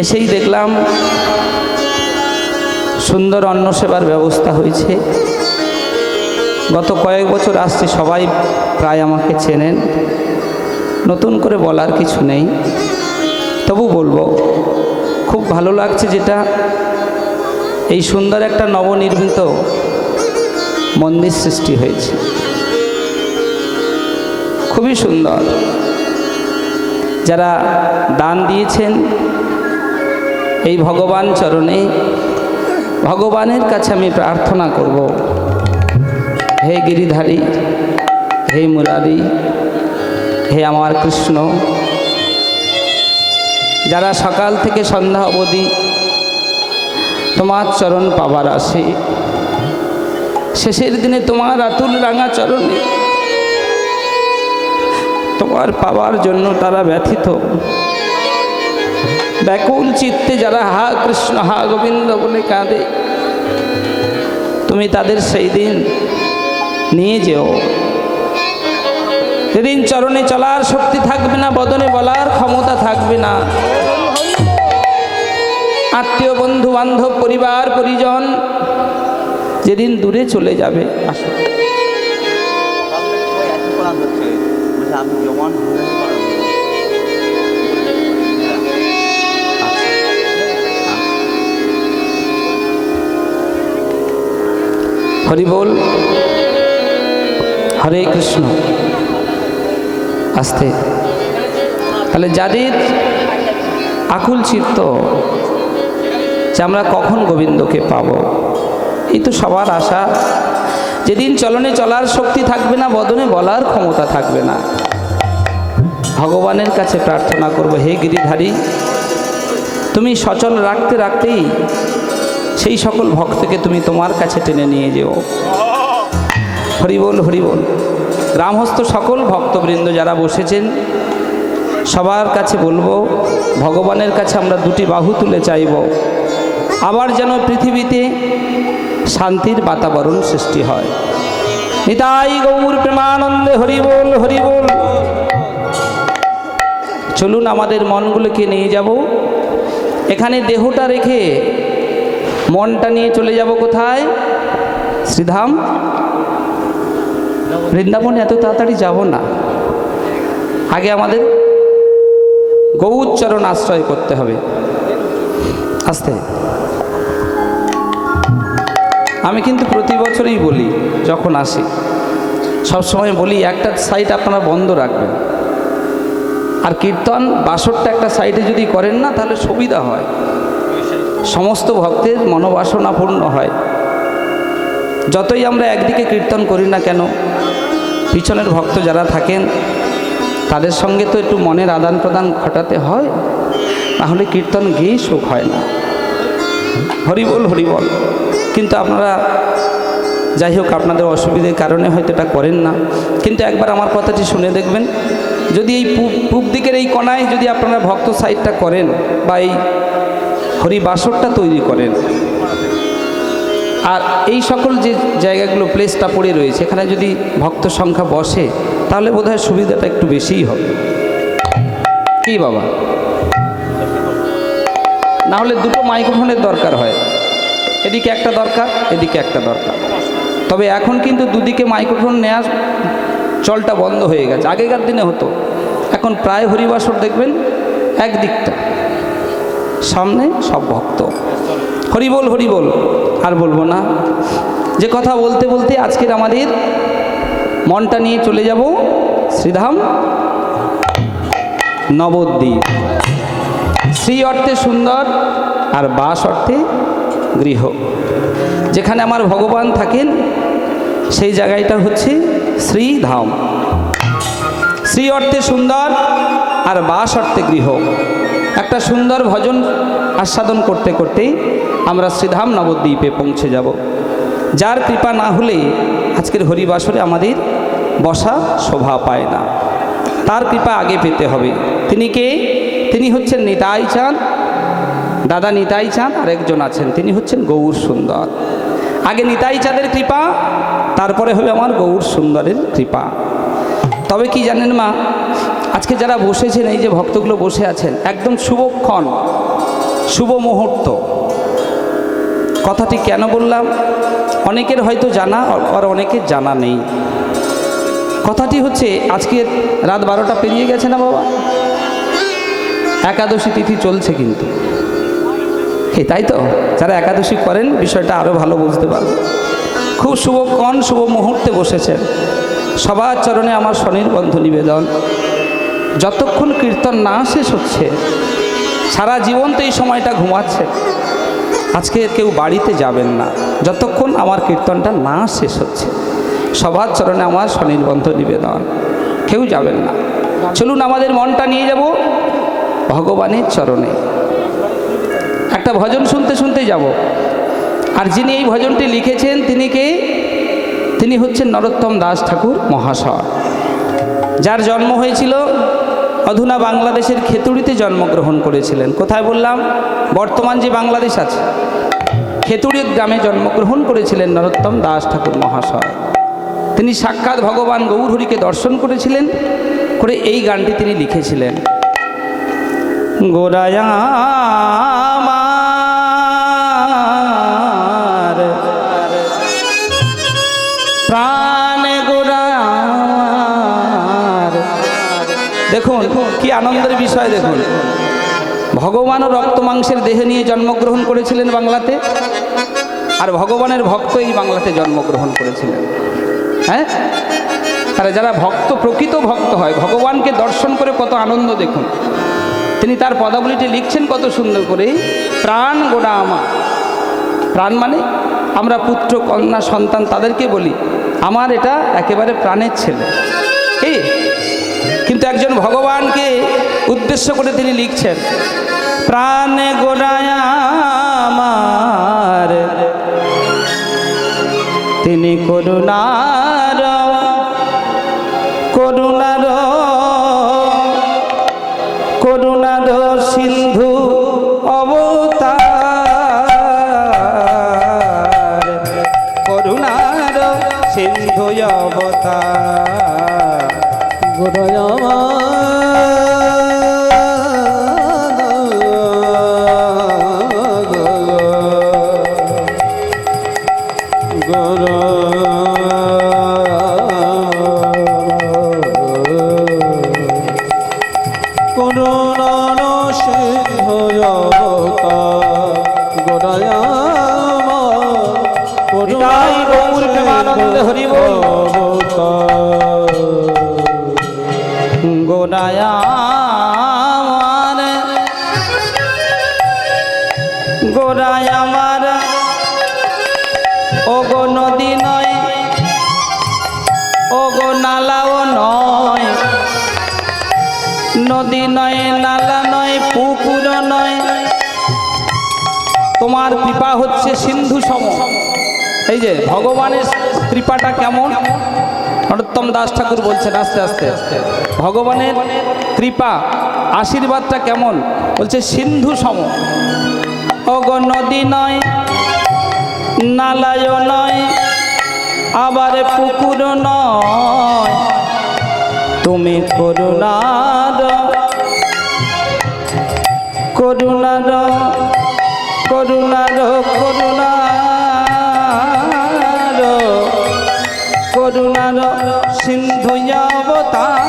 এসেই দেখলাম সুন্দর অন্ন সেবার ব্যবস্থা হয়েছে। গত কয়েক বছর আসছে, সবাই প্রায় আমাকে চেনেন, নতুন করে বলার কিছু নেই। তবু বলবো, খুব ভালো লাগছে যেটা এই সুন্দর একটা নবনির্মিত মন্দির সৃষ্টি হয়েছে, খুবই সুন্দর। যারা দান দিয়েছেন এই ভগবান চরণে, ভগবানের কাছে আমি প্রার্থনা করব, হে গিরিধারী, হে মুরারি, হে আমার কৃষ্ণ, যারা সকাল থেকে সন্ধ্যা অবধি তোমার চরণ পাবার আসে, শেষের দিনে তোমার আতুল রাঙা চরণে তোমার পাওয়ার জন্য তারা ব্যথিত, ব্যাকুল চিত্তে যারা হা কৃষ্ণ হা গোবিন্দ বলে কাঁদে, তুমি তাদের সেই দিন নিয়ে যেও, যেদিন চরণে চলার শক্তি থাকবে না, বদনে বলার ক্ষমতা থাকবে না, আত্মীয় বন্ধু বান্ধব পরিবার পরিজন যেদিন দূরে চলে যাবে। আসো হরি বল, হরে কৃষ্ণ। আস্তে। তাহলে যাদের আকুল চিত্ত যে আমরা কখন গোবিন্দকে পাব, এই তো সবার আশা। যেদিন চলনে চলার শক্তি থাকবে না, বদনে বলার ক্ষমতা থাকবে না, ভগবানের কাছে প্রার্থনা করব, হে গিরিধারী, তুমি সচল রাখতে রাখতেই সেই সকল ভক্তকে তুমি তোমার কাছে টেনে নিয়ে যেও। হরিবোল হরিবোল। গ্রামস্থ সকল ভক্তবৃন্দ যারা বসেছেন সবার কাছে বলবো, ভগবানের কাছে আমরা দুটি বাহু তুলে চাইব, আবার যেন পৃথিবীতে শান্তির বাতাবরণ সৃষ্টি হয়। নিতাই গৌর প্রেমানন্দে হরিবোল হরিবোল। চলুন আমাদের মনগুলোকে নিয়ে যাব, এখানে দেহটা রেখে মনটা নিয়ে চলে যাব কোথায়? শ্রীধাম বৃন্দাবনে এত তাড়াতাড়ি যাব না, আগে আমাদের গৌরচরণ আশ্রয় করতে হবে। আস্তে। আমি কিন্তু প্রতি বছরই বলি, যখন আসি সবসময় বলি একটা সাইড আপনারা বন্ধ রাখবেন, আর কীর্তন বাসরটা একটা সাইডে যদি করেন না তাহলে সুবিধা হয়, সমস্ত ভক্তের মনোবাসনা পূর্ণ হয়। যতই আমরা একদিকে কীর্তন করি না কেন, পিছনের ভক্ত যারা থাকেন তাদের সঙ্গে তো একটু মনের আদান প্রদান ঘটাতে হয়, তাহলে কীর্তন গেয়ে সুখ হয় না। হরিবল হরিবল। কিন্তু আপনারা যাই হোক, আপনাদের অসুবিধার কারণে হয়তো এটা করেন না, কিন্তু একবার আমার কথাটি শুনে দেখবেন। যদি এই পূব দিকের এই কোণায় যদি আপনারা ভক্ত সাইডটা করেন বা এই হরিবাসরটা তৈরি করেন, আর এই সকল যে জায়গাগুলো প্লেসটা পড়ে রয়েছে এখানে যদি ভক্ত সংখ্যা বসে তাহলে বোধহয় সুবিধাটা একটু বেশিই হবে। কি বাবা? না হলে দুটো মাইক্রোফোনের দরকার হয়, এদিকে একটা দরকার, এদিকে একটা দরকার। তবে এখন কিন্তু দুদিকে মাইক্রোফোন নেওয়ার চলটা বন্ধ হয়ে গেছে, আগেকার দিনে হতো। এখন প্রায় হরিবাসর দেখবেন একদিকটা, সামনে সব ভক্ত। হরিবোল হরিবোল। আর বলবো না, যে কথা বলতে বলতে আজকের আমাদের মনটা নিয়ে চলে যাব শ্রীধাম নবদ্বীপ। শ্রী অর্থে সুন্দর আর বাস অর্থে গৃহ, যেখানে আমার ভগবান থাকেন সেই জায়গাটা হচ্ছে শ্রীধাম। শ্রী অর্থে সুন্দর আর বাস অর্থে গৃহ। একটা সুন্দর ভজন আস্বাদন করতে করতে আমরা শ্রীধাম নবদ্বীপে পৌঁছে যাব। যার কৃপা না হলে আজকের হরিবাসরে আমাদের বসা শোভা পায় না, তার কৃপা আগে পেতে হবে। তিনি কে? তিনি হচ্ছেন নিতাই চাঁদ, দাদা নিতাই চাঁদ, আর একজন আছেন তিনি হচ্ছেন গৌর সুন্দর। আগে নিতাই চাঁদের কৃপা, তারপরে হবে আমার গৌর সুন্দরের কৃপা। তবে কি জানেন মা, আজকে যারা বসেছেন, এই যে ভক্তগুলো বসে আছেন, একদম শুভক্ষণ শুভ মুহূর্ত। কথাটি কেন বললাম? অনেকের হয়তো জানা, আর অনেকের জানা নেই। কথাটি হচ্ছে, আজকে রাত 12টা পেরিয়ে গেছে না বাবা? একাদশী তিথি চলছে কিন্তু, তাই তো? যারা একাদশী করেন বিষয়টা আরও ভালো বুঝতে পারবে। খুব শুভক্ষণ, শুভ মুহূর্তে বসেছেন। সবার চরণে আমার স্বনির্বন্ধ নিবেদন, যতক্ষণ কীর্তন না শেষ হচ্ছে, সারা জীবন তো এই সময়টা ঘুমাচ্ছে, আজকে কেউ বাড়িতে যাবেন না যতক্ষণ আমার কীর্তনটা না শেষ হচ্ছে। সবার চরণে আমার স্বনির্বন্ধ নিবেদন, কেউ যাবেন না। চলুন আমাদের মনটা নিয়ে যাব ভগবানের চরণে। একটা ভজন শুনতে শুনতে যাব। আর যিনি এই ভজনটি লিখেছেন তিনি কে? তিনি হচ্ছেন নরোত্তম দাস ঠাকুর মহাশয়, যার জন্ম হয়েছিল অধুনা বাংলাদেশের খেতুড়িতে জন্মগ্রহণ করেছিলেন। কোথায় বললাম? বর্তমান যে বাংলাদেশ আছে, খেতুড়ি গ্রামে জন্মগ্রহণ করেছিলেন নরোত্তম দাস ঠাকুর মহাশয়। তিনি সাক্ষাৎ ভগবান গৌরহরিকে দর্শন করেছিলেন, করে এই গানটি তিনি লিখেছিলেন। গোরায়া আমার প্রাণ গোরার। দেখুন কি আনন্দের বিষয়, দেখুন ভগবানও রক্ত মাংসের দেহ নিয়ে জন্মগ্রহণ করেছিলেন বাংলাতে, আর ভগবানের ভক্ত এই বাংলাতে জন্মগ্রহণ করেছিলেন। হ্যাঁ, আর যারা ভক্ত, প্রকৃত ভক্ত হয়, ভগবানকে দর্শন করে কত আনন্দ দেখুন। তিনি তার পদাবলীটি লিখছেন কত সুন্দর করে, প্রাণ গোড়া আমার। প্রাণ মানে আমরা পুত্র কন্যা সন্তান তাদেরকে বলি আমার এটা একেবারে প্রাণের ছেলে, কিন্তু একজন ভগবানকে উদ্দেশ্য করে তিনি লিখছেন, প্রাণে গোড়ায় আমার তিনি করুণার করুণার করুণার সিন্ধু অবতার, করুণার সিন্ধু অবতার। গোড়ায় গোড়ায় আমার ওগো নদী নয়, ওগো নালাও নয়, নদী নয়, নালা নয়, পুকুর নয়, তোমার কৃপা হচ্ছে সিন্ধু সম। এই যে ভগবানের কৃপাটা কেমন, নরোত্তম দাস ঠাকুর বলছেন আস্তে আস্তে, ভগবানের কৃপা আশীর্বাদটা কেমন, বলছে সিন্ধু সম। ওগো নদী নয়, নালায় নয়, আবার পুকুর নয়, তুমি করুণার করুণার করুণার করুণার করুণার সিন্ধু অবতার,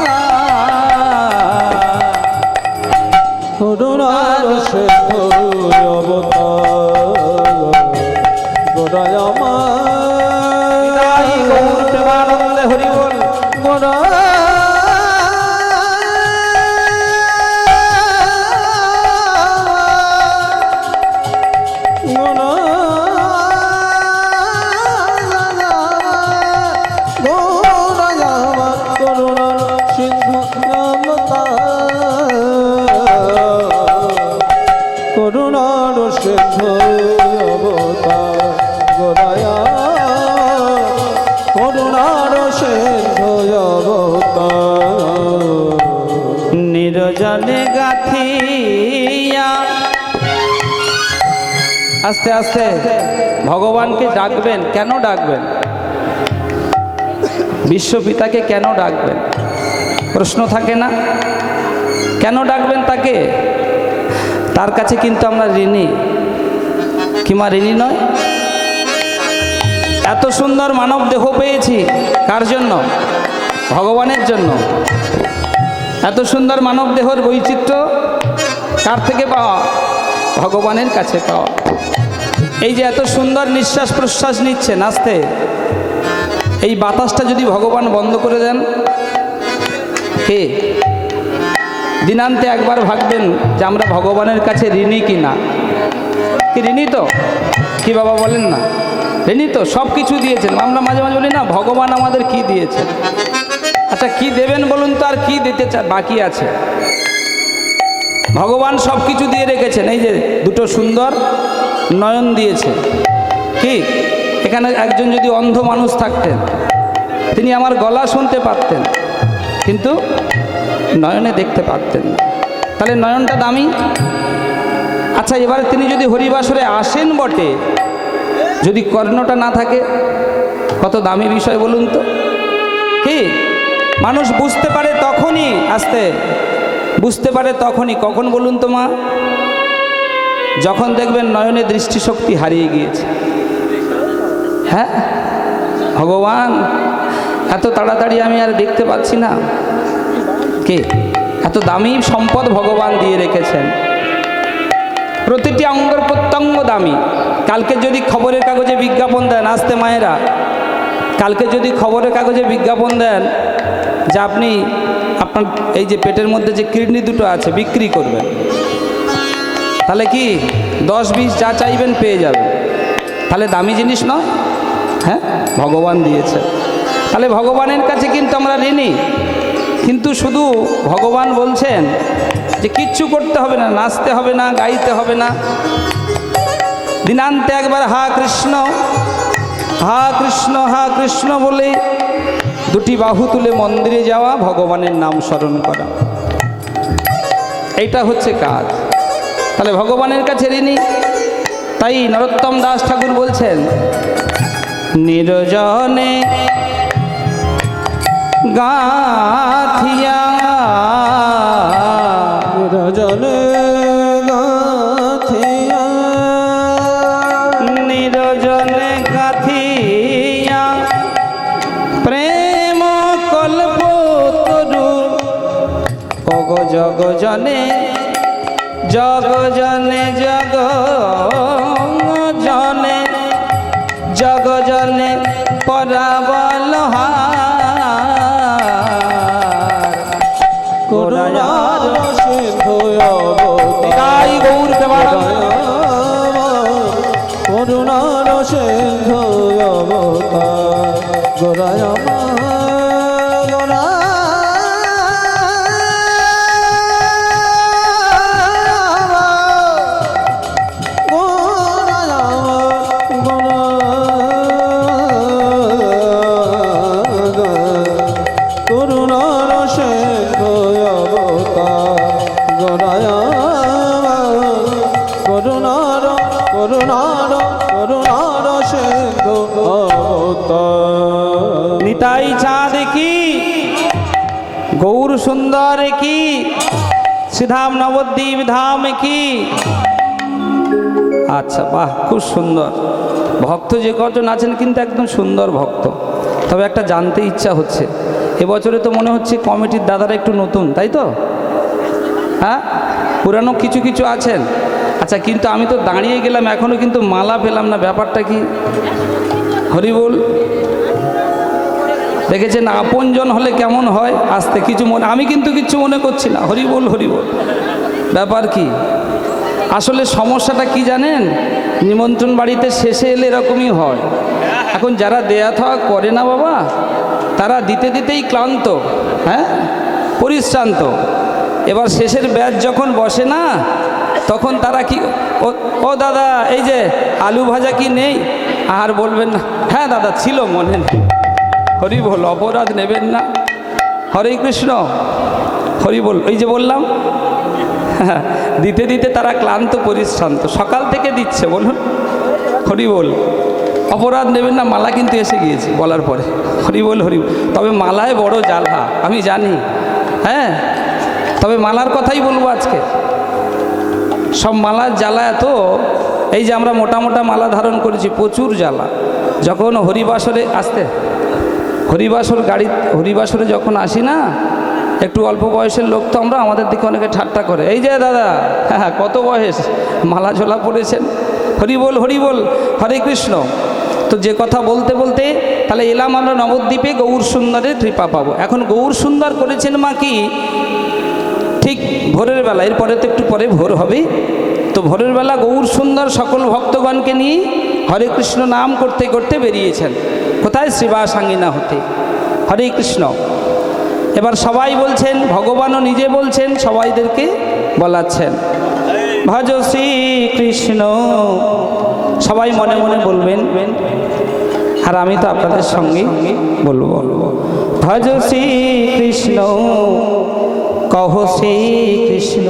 করুণার সিন্ধু অবতার। গোড়ায় আমার প্রেমানন্দে হরি বল। গোড়ায় করুণার সিন্ধু অবতার, গোড়ায় করুণার সিন্ধু অবতার। নিরজনে গাথিয়া, আস্তে আস্তে ভগবানকে ডাকবেন। কেন ডাকবেন? বিশ্বপিতাকে কেন ডাকবেন? প্রশ্ন থাকে না, কেন ডাকবেন তাকে? তার কাছে কিন্তু আমরা ঋণী, কি মা ঋণী নয়? এত সুন্দর মানব দেহ পেয়েছি কার জন্য? ভগবানের জন্য। এত সুন্দর মানব দেহর বৈচিত্র্য কার থেকে পাওয়া? ভগবানের কাছে পাওয়া। এই যে এত সুন্দর নিঃশ্বাস প্রশ্বাস নিচ্ছেন আস্তে, এই বাতাসটা যদি ভগবান বন্ধ করে দেন, কে? দিনান্তে একবার ভাববেন যে আমরা ভগবানের কাছে ঋণী কি না। কি ঋণী তো? কি বাবা বলেন না? ঋণী তো, সব কিছু দিয়েছেন। আমরা মাঝে মাঝে বলি না ভগবান আমাদের কি দিয়েছেন। আচ্ছা কি দেবেন বলুন তো, আর কি দিতে বাকি আছে? ভগবান সব কিছু দিয়ে রেখেছেন। এই যে দুটো সুন্দর নয়ন দিয়েছে। কি এখানে একজন যদি অন্ধ মানুষ থাকতেন, তিনি আমার গলা শুনতে পারতেন কিন্তু নয়নে দেখতে পারতেন না। তাহলে নয়নটা দামি। আচ্ছা এবারে তিনি যদি হরিবাসরে আসেন বটে, যদি কর্ণটা না থাকে, কত দামি বিষয় বলুন তো। কি মানুষ বুঝতে পারে তখনই, আস্তে বুঝতে পারে তখনই, কখন বলুন তো মা? যখন দেখবেন নয়নে দৃষ্টিশক্তি হারিয়ে গিয়েছে। হ্যাঁ ভগবান এত তাড়াতাড়ি আমি আর দেখতে পাচ্ছি না। কে? এত দামি সম্পদ ভগবান দিয়ে রেখেছেন। প্রতিটি অঙ্গ প্রত্যঙ্গ দামি। কালকে যদি খবরের কাগজে বিজ্ঞাপন দেন, আসতে মায়েরা, কালকে যদি খবরের কাগজে বিজ্ঞাপন দেন যে আপনি আপনার এই যে পেটের মধ্যে যে কিডনি দুটো আছে বিক্রি করবেন, তাহলে কি 10-20 যা চাইবেন পেয়ে যাবেন। তাহলে দামি জিনিস নয়? হ্যাঁ ভগবান দিয়েছে। তাহলে ভগবানের কাছে কিন্তু আমরা ঋণী। কিন্তু শুধু ভগবান বলছেন যে কিচ্ছু করতে হবে না, নাচতে হবে না, গাইতে হবে না। দিনান্তে একবার হা কৃষ্ণ হা কৃষ্ণ হা কৃষ্ণ বলে দুটি বাহু তুলে মন্দিরে যাওয়া, ভগবানের নাম স্মরণ করা, এইটা হচ্ছে কাজ। তাহলে ভগবানের কাছে ঋণী। তাই নরোত্তম দাস ঠাকুর বলছেন, নিরজনে গাথিয়া নিরজনে গাথিয়া নিরজনে গাথিয়া প্রেম কল্প তরু অগ জগ জনে জগ জনে জগ জনে জগ জনে পরাবল করুণার সিন্ধু অবতার গৌর করুণার সিন্ধু অবতার গোরায় নিতাই চাঁদ কি, গৌর সুন্দর কি, শ্রীধাম নবদ্বীপ ধাম কি। আচ্ছা বাহ, খুব সুন্দর। ভক্ত যে কজন আছেন কিন্তু একদম সুন্দর ভক্ত। তবে একটা জানতে ইচ্ছা হচ্ছে, এবছরে তো মনে হচ্ছে কমিটির দাদারা একটু নতুন, তাই তো? হ্যাঁ পুরানো কিছু কিছু আছেন। আচ্ছা কিন্তু আমি তো দাঁড়িয়ে গেলাম, এখনও কিন্তু মালা পেলাম না, ব্যাপারটা কি? হরি বল। দেখেছেন আপনজন হলে কেমন হয়, আস্তে কিছু মনে, আমি কিন্তু কিচ্ছু মনে করছি না। হরি বল হরি বল। ব্যাপার কি? আসলে সমস্যাটা কি জানেন? নিমন্ত্রণ বাড়িতে শেষে এলে এরকমই হয়। এখন যারা দেয়া থাওয়া করে না বাবা, তারা দিতে দিতেই ক্লান্ত, হ্যাঁ পরিশ্রান্ত। এবার শেষের ব্যাচ যখন বসে না, তখন তারা কি, ও দাদা এই যে আলু ভাজা কি নেই? আর বলবেন না, হ্যাঁ দাদা ছিল, মনে নেই। হরি বল, অপরাধ নেবেন না। হরে কৃষ্ণ, হরি বল। এই যে বললাম, দিতে দিতে তারা ক্লান্ত পরিশ্রান্ত, সকাল থেকে দিচ্ছে, বলুন হরি বল। অপরাধ নেবেন না, মালা কিন্তু এসে গিয়েছে বলার পরে। হরি বল হরি বল। তবে মালায় বড় জ্বালা আমি জানি, হ্যাঁ তবে মালার কথাই বলবো আজকে। সব মালার জ্বালা এত, এই যে আমরা মোটা মোটা মালা ধারণ করেছি, প্রচুর জ্বালা। যখন হরিবাসরে আসতে, হরিবাসরে যখন আসি না, একটু অল্প বয়সের লোক তো আমরা, আমাদের দিকে অনেকে ঠাট্টা করে, এই যে দাদা, হ্যাঁ কত বয়স, মালা ঝোলা পড়েছেন, হরি বল হরে কৃষ্ণ। তো যে কথা বলতে বলতে তাহলে এলাম আমরা নবদ্বীপে গৌর সুন্দরের কৃপা পাবো। এখন গৌর সুন্দর করেছেন মা কি, ঠিক ভোরের বেলা, এরপরে তো একটু পরে ভোর হবে, তো ভোরের বেলা গৌর সুন্দর সকল ভক্তগণকে নিয়ে হরে কৃষ্ণ নাম করতে করতে বেরিয়েছেন। কোথায়? শ্রীবাসাঙ্গিনা হতে। হরে কৃষ্ণ। এবার সবাই বলছেন, ভগবানও নিজে বলছেন, সবাইদেরকে বলাচ্ছেন, ভজ শ্রীকৃষ্ণ। সবাই মনে মনে বলবেন, আর আমি তো আপনাদের সঙ্গে বলবো, ভজ শ্রীকৃষ্ণ, কহ শ্রীকৃষ্ণ,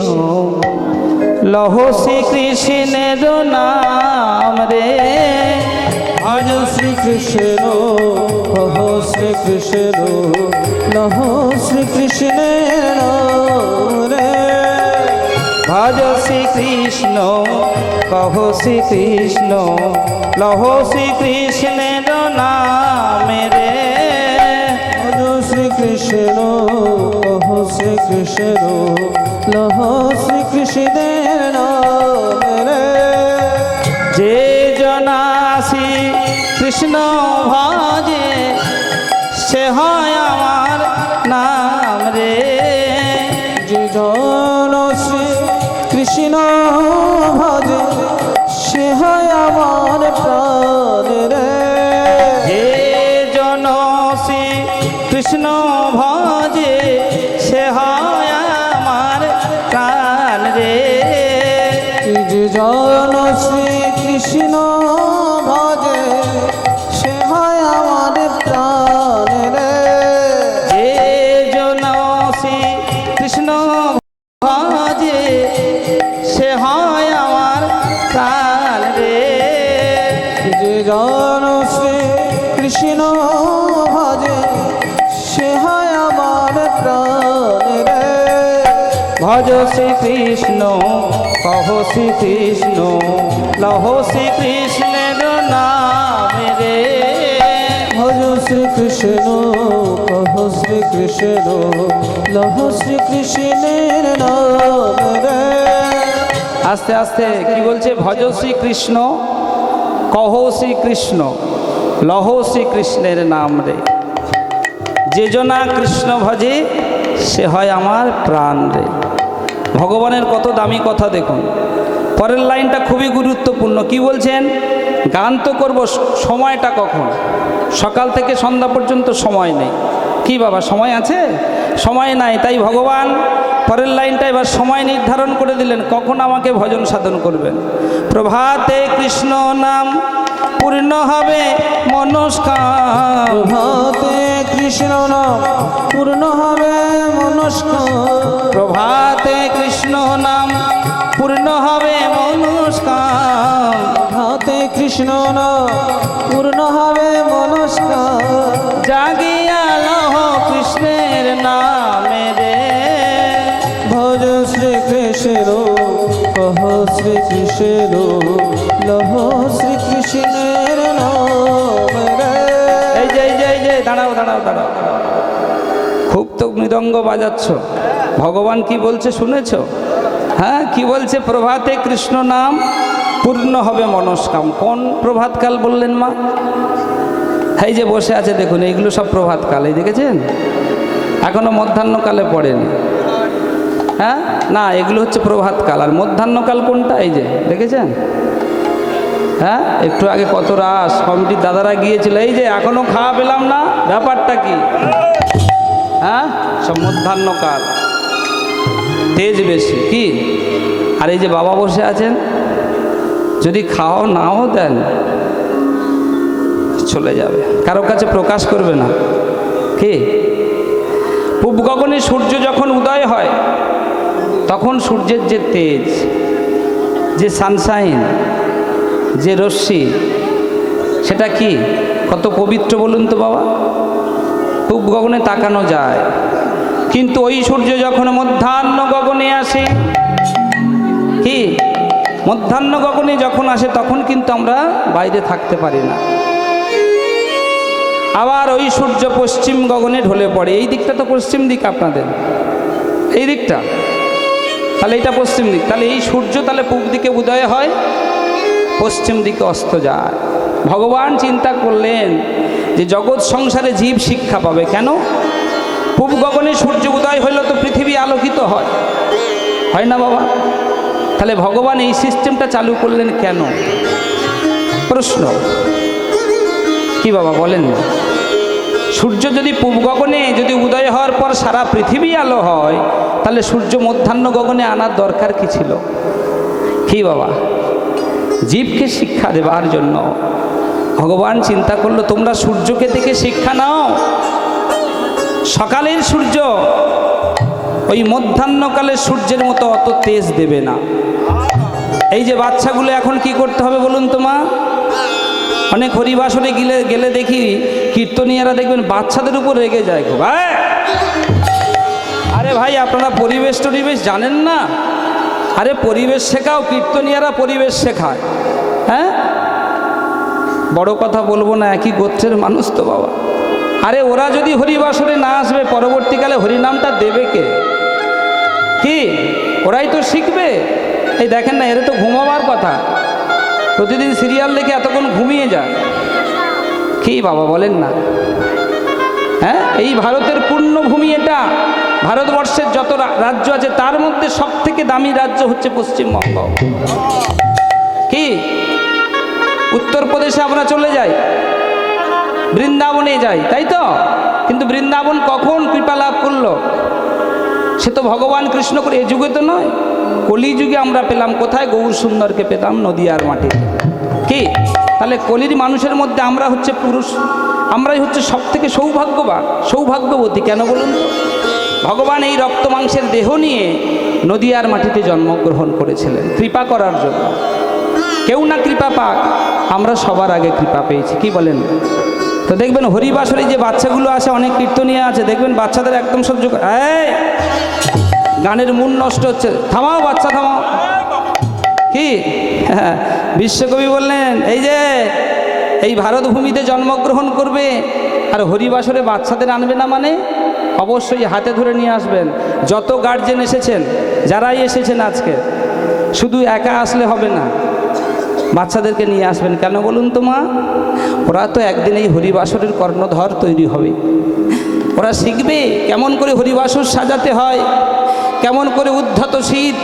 লহ শ্রীকৃষ্ণের নাম রে। ভজ শ্রীকৃষ্ণ, কহ শ্রীকৃষ্ণ, লহ শ্রীকৃষ্ণের নাম রে। ভজ শ্রীকৃষ্ণ, কহ শ্রীকৃষ্ণ, লহ শ্রীকৃষ্ণের নাম রে। ভজ শ্রীকৃষ্ণ, কহ শ্রীকৃষ্ণ, লহ শ্রীকৃষ্ণের নাম রে। যে জনাসি কৃষ্ণ ভজে, সে হয় আমার নাম রে। যে জন শ্রী কৃষ্ণ ভজে, সে হয় আমার প্রাণ রে। যে জন শ্রী কৃষ্ণ ভজে, সে হয় আমার প্রাণ রে। যে জন শ্রী কৃষ্ণ ভজে, সে হয় আমার প্রাণ রে। যে জন শ্রী কৃষ্ণ ভজে, সে হয় আমার প্রাণ রে। যে জন শ্রী কৃষ্ণ ভজে, সে হয় আমার প্রাণ রে। ভজ শ্রীকৃষ্ণ, কহ শ্রীকৃষ্ণ, লহ শ্রীকৃষ্ণের নাম রে। ভজ শ্রীকৃষ্ণ, কহ শ্রীকৃষ্ণ, লহ শ্রীকৃষ্ণের নাম রে। আস্তে আস্তে কি বলছে? ভজ শ্রীকৃষ্ণ, কহ শ্রীকৃষ্ণ, লহ শ্রীকৃষ্ণের নাম রে। যে জনা কৃষ্ণ ভজে, সে হয় আমার প্রাণ রে। ভগবানের কত দামি কথা দেখুন। পরের লাইনটা খুবই গুরুত্বপূর্ণ। কি বলছেন? গান তো করব, সময়টা কখন? সকাল থেকে সন্ধ্যা পর্যন্ত সময় নেই। কি বাবা, সময় আছে? সময় নাই। তাই ভগবান পরের লাইনটা এবার সময় নির্ধারণ করে দিলেন, কখন আমাকে ভজন সাধন করবেন। প্রভাতে কৃষ্ণ নাম পূর্ণ হবে মনস্কাম। প্রভাতে কৃষ্ণ নাম পূর্ণ হবে মনস্কাম। প্রভাতে কৃষ্ণ নাম পূর্ণ হবে মনস্কাম। প্রভাতে কৃষ্ণ নাম পূর্ণ হবে মনস্কাম। জাগিয়া লহ কৃষ্ণের নামে রে। ভজ শ্রীকৃষ্ণ, কহ শ্রীকৃষ্ণ, লহ শ্রীকৃষ্ণের নাম রে। এই যে দাঁড়াও। খুব তো মৃদঙ্গ বাজাচ্ছ। ভগবান কি বলছে শুনেছ? হ্যাঁ, কি বলছে? প্রভাতে কৃষ্ণ নাম পূর্ণ হবে মনস্কাম। কোন প্রভাতকাল বললেন মা? এই যে বসে আছে দেখুন, এইগুলো সব প্রভাতকাল। এই দেখেছেন? এখনো মধ্যাহ্নকালে পড়েনি। হ্যাঁ, না, এগুলো হচ্ছে প্রভাতকাল। আর মধ্যাহ্নকাল কোনটা? এই যে দেখেছেন? হ্যাঁ, একটু আগে কত রাস কমিটির দাদারা গিয়েছিল। এই যে এখনো খাওয়া পেলাম না, ব্যাপারটা কি? হ্যাঁ, সব মধ্যাহ্নকাল, তেজ বেশি কি। আর এই যে বাবা বসে আছেন, যদি খাও নাও দেন, চলে যাবে, কারো কাছে প্রকাশ করবে না। কি? পূব গগনে সূর্য যখন উদয় হয়, তখন সূর্যের যে তেজ, যে সানশাইন, যে রশ্মি, সেটা কি কত পবিত্র বলুন তো বাবা। পূব গগনে তাকানো যায়, কিন্তু ওই সূর্য যখন মধ্যাহ্ন গগনে আসে, কি মধ্যাহ্ন গগনে যখন আসে তখন কিন্তু আমরা বাইরে থাকতে পারি না। আবার ওই সূর্য পশ্চিম গগনে ঢলে পড়ে। এই দিকটা তো পশ্চিম দিক আপনাদের, এই দিকটা, তাহলে এটা পশ্চিম দিক। তাহলে এই সূর্য তাহলে পূব দিকে উদয় হয়, পশ্চিম দিকে অস্ত যায়। ভগবান চিন্তা করলেন যে জগৎ সংসারে জীব শিক্ষা পাবে কেন? পূব গগনে সূর্য উদয় হইল তো পৃথিবী আলোকিত হয়, হয় না বাবা? তাহলে ভগবান এই সিস্টেমটা চালু করলেন কেন? প্রশ্ন কি বাবা বলেন? সূর্য যদি পূব গগনে যদি উদয় হওয়ার পর সারা পৃথিবী আলো হয়, তাহলে সূর্য মধ্যাহ্ন গগনে আনার দরকার কি ছিল? কি বাবা? জীবকে শিক্ষা দেবার জন্য ভগবান চিন্তা করলো তোমরা সূর্যকে থেকে শিক্ষা নাও। সকালের সূর্য ওই মধ্যাহ্নকালের সূর্যের মতো অত তেজ দেবে না। এই যে বাচ্চাগুলো এখন কি করতে হবে বলুন তো মা? অনেক হরিবাসরে গেলে দেখি কীর্তনীয়ারা দেখবেন বাচ্চাদের উপর রেগে যায় খুব। আরে ভাই আপনারা পরিবেশ টরিবেশ জানেন না? আরে পরিবেশ শেখাও, কীর্তনীয়ারা পরিবেশ শেখায়। হ্যাঁ, বড় কথা বলবো না, একই গোত্রের মানুষ তো বাবা। আরে ওরা যদি হরিবাসরে না আসবে পরবর্তীকালে হরিনামটা দেবে কে? কি ওরাই তো শিখবে। এই দেখেন না, এরা তো ঘুমাবার কথা, প্রতিদিন সিরিয়াল দেখে এতক্ষণ ঘুমিয়ে যায়। কি বাবা বলেন না? হ্যাঁ, এই ভারতের পূর্ণভূমি এটা। ভারতবর্ষের যত রাজ্য আছে তার মধ্যে সব থেকে দামি রাজ্য হচ্ছে পশ্চিমবঙ্গ। কি উত্তরপ্রদেশে আমরা চলে যাই, বৃন্দাবনে যাই, তাই তো? কিন্তু বৃন্দাবন কখন কৃপা লাভ করলো? সে তো ভগবান কৃষ্ণ করে, এ যুগে তো নয়, কলিযুগে আমরা পেলাম। কোথায়? গৌর সুন্দরকে পেতাম নদিয়ার মাটিতে। কি তাহলে কলির মানুষের মধ্যে আমরা হচ্ছে পুরুষ, আমরাই হচ্ছে সব থেকে সৌভাগ্যবান, সৌভাগ্যবতী। কেন বলুন তো? ভগবান এই রক্ত মাংসের দেহ নিয়ে নদিয়ার মাটিতে জন্মগ্রহণ করেছিলেন কৃপা করার জন্য। কেউ না কৃপা পাক, আমরা সবার আগে কৃপা পেয়েছি। কি বলেন? তো দেখবেন হরিবাসরে যে বাচ্চাগুলো আছে, অনেক কীর্তনীয় আছে, দেখবেন বাচ্চাদের একদম সহ্য করে, এই গানের মন নষ্ট হচ্ছে, থামাও বাচ্চা থামাও। কি বিশ্বকবি বললেন এই যে এই ভারত ভূমিতে জন্মগ্রহণ করবে আর হরিবাসরে বাচ্চাদের আনবে না, মানে অবশ্যই হাতে ধরে নিয়ে আসবেন। যত গার্জেন এসেছেন, যারাই এসেছেন আজকে, শুধু একা আসলে হবে না, বাচ্চাদেরকে নিয়ে আসবেন। কেন বলুন তো মা? ওরা তো একদিন এই হরিবাসরের কর্ণধর তৈরি হবে। ওরা শিখবে কেমন করে হরিবাসর সাজাতে হয়, কেমন করে উদ্ধত শীত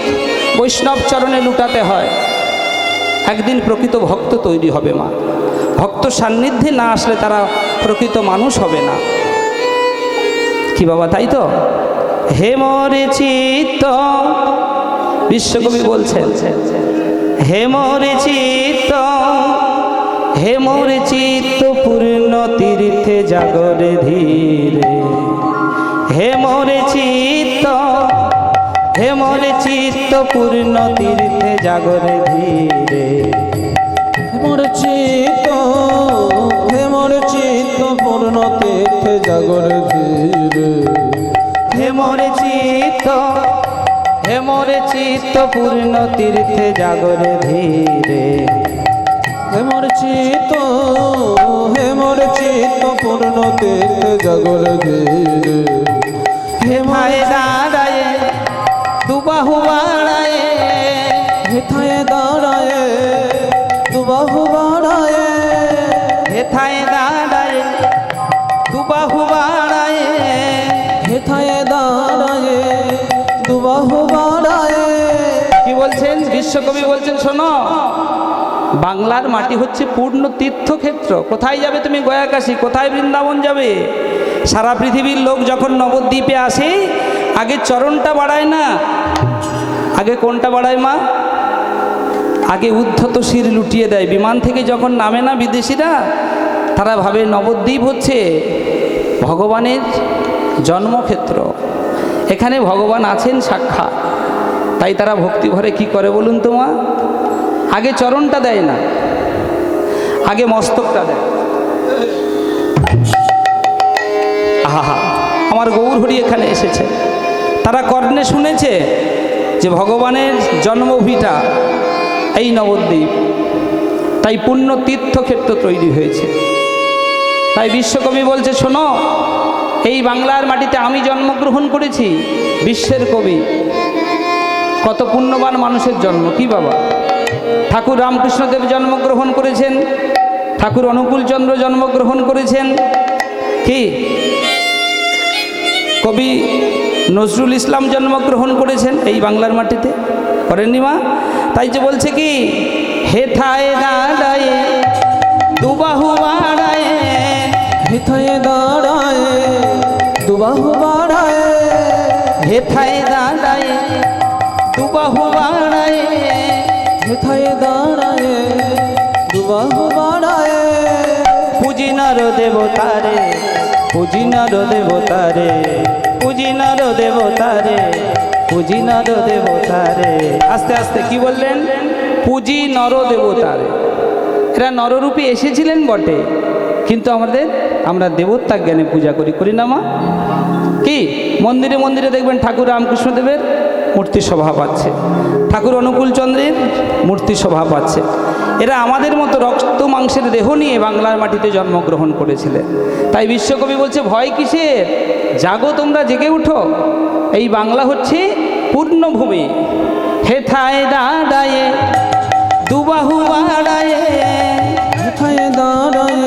বৈষ্ণব চরণে লুটাতে হয়। একদিন প্রকৃত ভক্ত তৈরি হবে মা। ভক্ত সান্নিধ্যে না আসলে তারা প্রকৃত মানুষ হবে না। কি বাবা, তাই তো? হে মোরে চিত্ত, বিশ্বকবি বলছেন, হে মোরে চিত্ত, হে মোরে চিত্ত পূর্ণ তীর্থে জাগরে ধীরে। হে মোরে চিত্ত, হে মোরে চিত্ত পূর্ণ তীর্থে জাগরে ধীরে। হে মোর চিত্ত, হে মোর চিত্ত পূর্ণ তীর্থে জাগরে ধীরে। হে মোরে চিত্ত, হে মোরে চিত্ত পূর্ণ তীর্থে জাগরে ধীরে। হে মোর চিত্ত, হে মোর চিত্ত পূর্ণ তীর্থে জাগরে ধীরে। হেথায় দাঁড়ায় দুবাহু বাড়ায়, হেথায় দাঁড়ায় দুবাহু বাড়ায়, হেথায় দাঁড়ায় দুবাহু বাড়ায়, হেথায় দাঁড়ায় দুবাহু বাড়ায়। কি বলছেন বিশ্বকবি? বলছেন শোনো, বাংলার মাটি হচ্ছে পূর্ণ তীর্থক্ষেত্র। কোথায় যাবে তুমি? গয়া কাশী। কোথায়? বৃন্দাবন যাবে। সারা পৃথিবীর লোক যখন নবদ্বীপে আসে, আগে চরণটা বাড়ায় না, আগে কোনটা বাড়ায় মা? আগে উদ্ধত শির লুটিয়ে দেয়। বিমান থেকে যখন নামে না বিদেশিরা, তারা ভাবে নবদ্বীপ হচ্ছে ভগবানের জন্মক্ষেত্র, এখানে ভগবান আছেন সাক্ষাৎ। তাই তারা ভক্তি ভরে কি করে বলুন তো মা? আগে চরণটা দেয় না, আগে মস্তকটা দেয়। আহা, আমার গৌর হরি এখানে এসেছে। তারা কর্ণে শুনেছে যে ভগবানের জন্মভূমিটা এই নবদ্বীপ, তাই পুণ্য তীর্থক্ষেত্র তৈরি হয়েছে। তাই বিশ্বকবি বলছে, শোনো, এই বাংলার মাটিতে আমি জন্মগ্রহণ করেছি, বিশ্বের কবি, কত পুণ্যবান মানুষের জন্ম। কি বাবা, ঠাকুর রামকৃষ্ণদেব জন্মগ্রহণ করেছেন, ঠাকুর অনুকূলচন্দ্র জন্মগ্রহণ করেছেন, কি কবি নজরুল ইসলাম জন্মগ্রহণ করেছেন এই বাংলার মাটিতে, করেননি মা? তাই যে বলছে কি, হেথায় দাঁড়ায় দুবাহু বাড়ায়, হেথায় দাঁড়ায় দুবাহু বাড়ায়, হেথায় দাঁড়ায় দুবাহু বাড়ায়, হেথায় দাঁড়ায় দুবাহু বাড়ায়, পুজি নর দেবতারে, পুজি নর দেবতারে, পুজি নর দেবতারে, পুজি নর দেবতারে। আস্তে আস্তে কি বললেন? পুজি নর দেবতারে। এরা নররূপে এসেছিলেন বটে, কিন্তু আমরা দেবতা জ্ঞানে পূজা করি, করি না মা? কি মন্দিরে মন্দিরে দেখবেন ঠাকুর রামকৃষ্ণদেবের মূর্তি শোভা পাচ্ছে, ঠাকুর অনুকূলচন্দ্রের মূর্তি শোভা পাচ্ছে। এরা আমাদের মতো রক্ত মাংসের দেহ নিয়ে বাংলার মাটিতে জন্মগ্রহণ করেছিলেন। তাই বিশ্বকবি বলছে, ভয় কিসের? জাগো, তোমরা জেগে উঠো। এই বাংলা হচ্ছে পূর্ণভূমি। হেথায় দাঁড়ায়ে দুবাহু বাড়ায়, হেথায় দাঁড়ায়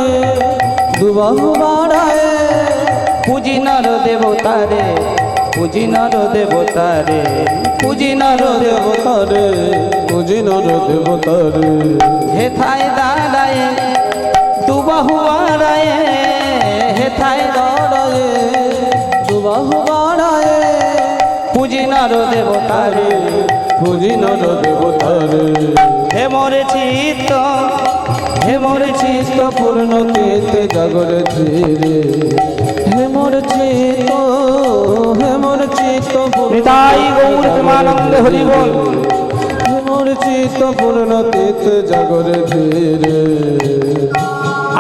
দুবাহু বাড়ায়, পুজি নর দেবতারে, পুজি নর দেবতারে, পুজি নর দেবতারে, পুজি নর দেবতারে, হেথায় দাঁড়ায় দুবাহু বাড়ায়, হেথায় দাঁড়ায় দুবাহু বাড়ায়, পুজি নর দেবতারে, পুজি নর দেবতারে। হে মোর চিত্ত, হে মোর চিত্ত পূর্ণ কেতে জাগরে ধীরে, হে মোর চিত্ত, হে মোর চিত্ত নিতাই গৌর প্রেমানন্দে হরি বল। হে মোর চিত্ত পূর্ণ কেতে জাগরে ধীরে।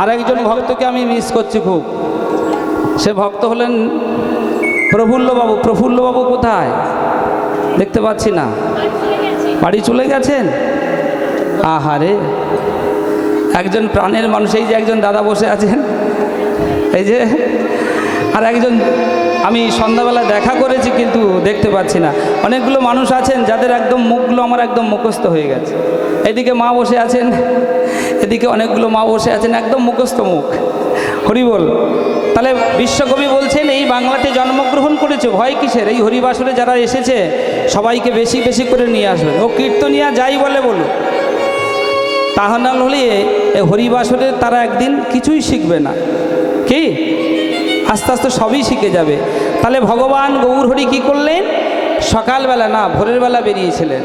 আরেকজন ভক্তকে আমি মিস করছি খুব, সে ভক্ত হলেন প্রফুল্লবাবু। প্রফুল্লবাবু কোথায়? দেখতে পাচ্ছি না, বাড়ি চলে গেছেন। আহারে, একজন প্রাণের মানুষ। এই যে একজন দাদা বসে আছেন, এই যে, আর একজন আমি সন্ধ্যাবেলা দেখা করেছি কিন্তু দেখতে পাচ্ছি না। অনেকগুলো মানুষ আছেন যাদের একদম মুখগুলো আমার একদম মুখস্থ হয়ে গেছে। এদিকে মা বসে আছেন, এদিকে অনেকগুলো মা বসে আছেন, একদম মুখস্থ মুখ। হরি বল। তাহলে বিশ্বকবি বলছেন, এই বাংলাতে জন্মগ্রহণ করেছে, ভয় কিসের? এই হরিবাসরে যারা এসেছে সবাইকে বেশি বেশি করে নিয়ে আসবেন। ও কীর্তনিয়া যাই বলে বলো, তাহলে হলে এই হরিবাসরে তারা একদিন কিছুই শিখবে না। কি আস্তে আস্তে সবই শিখে যাবে। তাহলে ভগবান গৌরহরি কী করলেন? সকালবেলা না, ভোরের বেলা বেরিয়েছিলেন।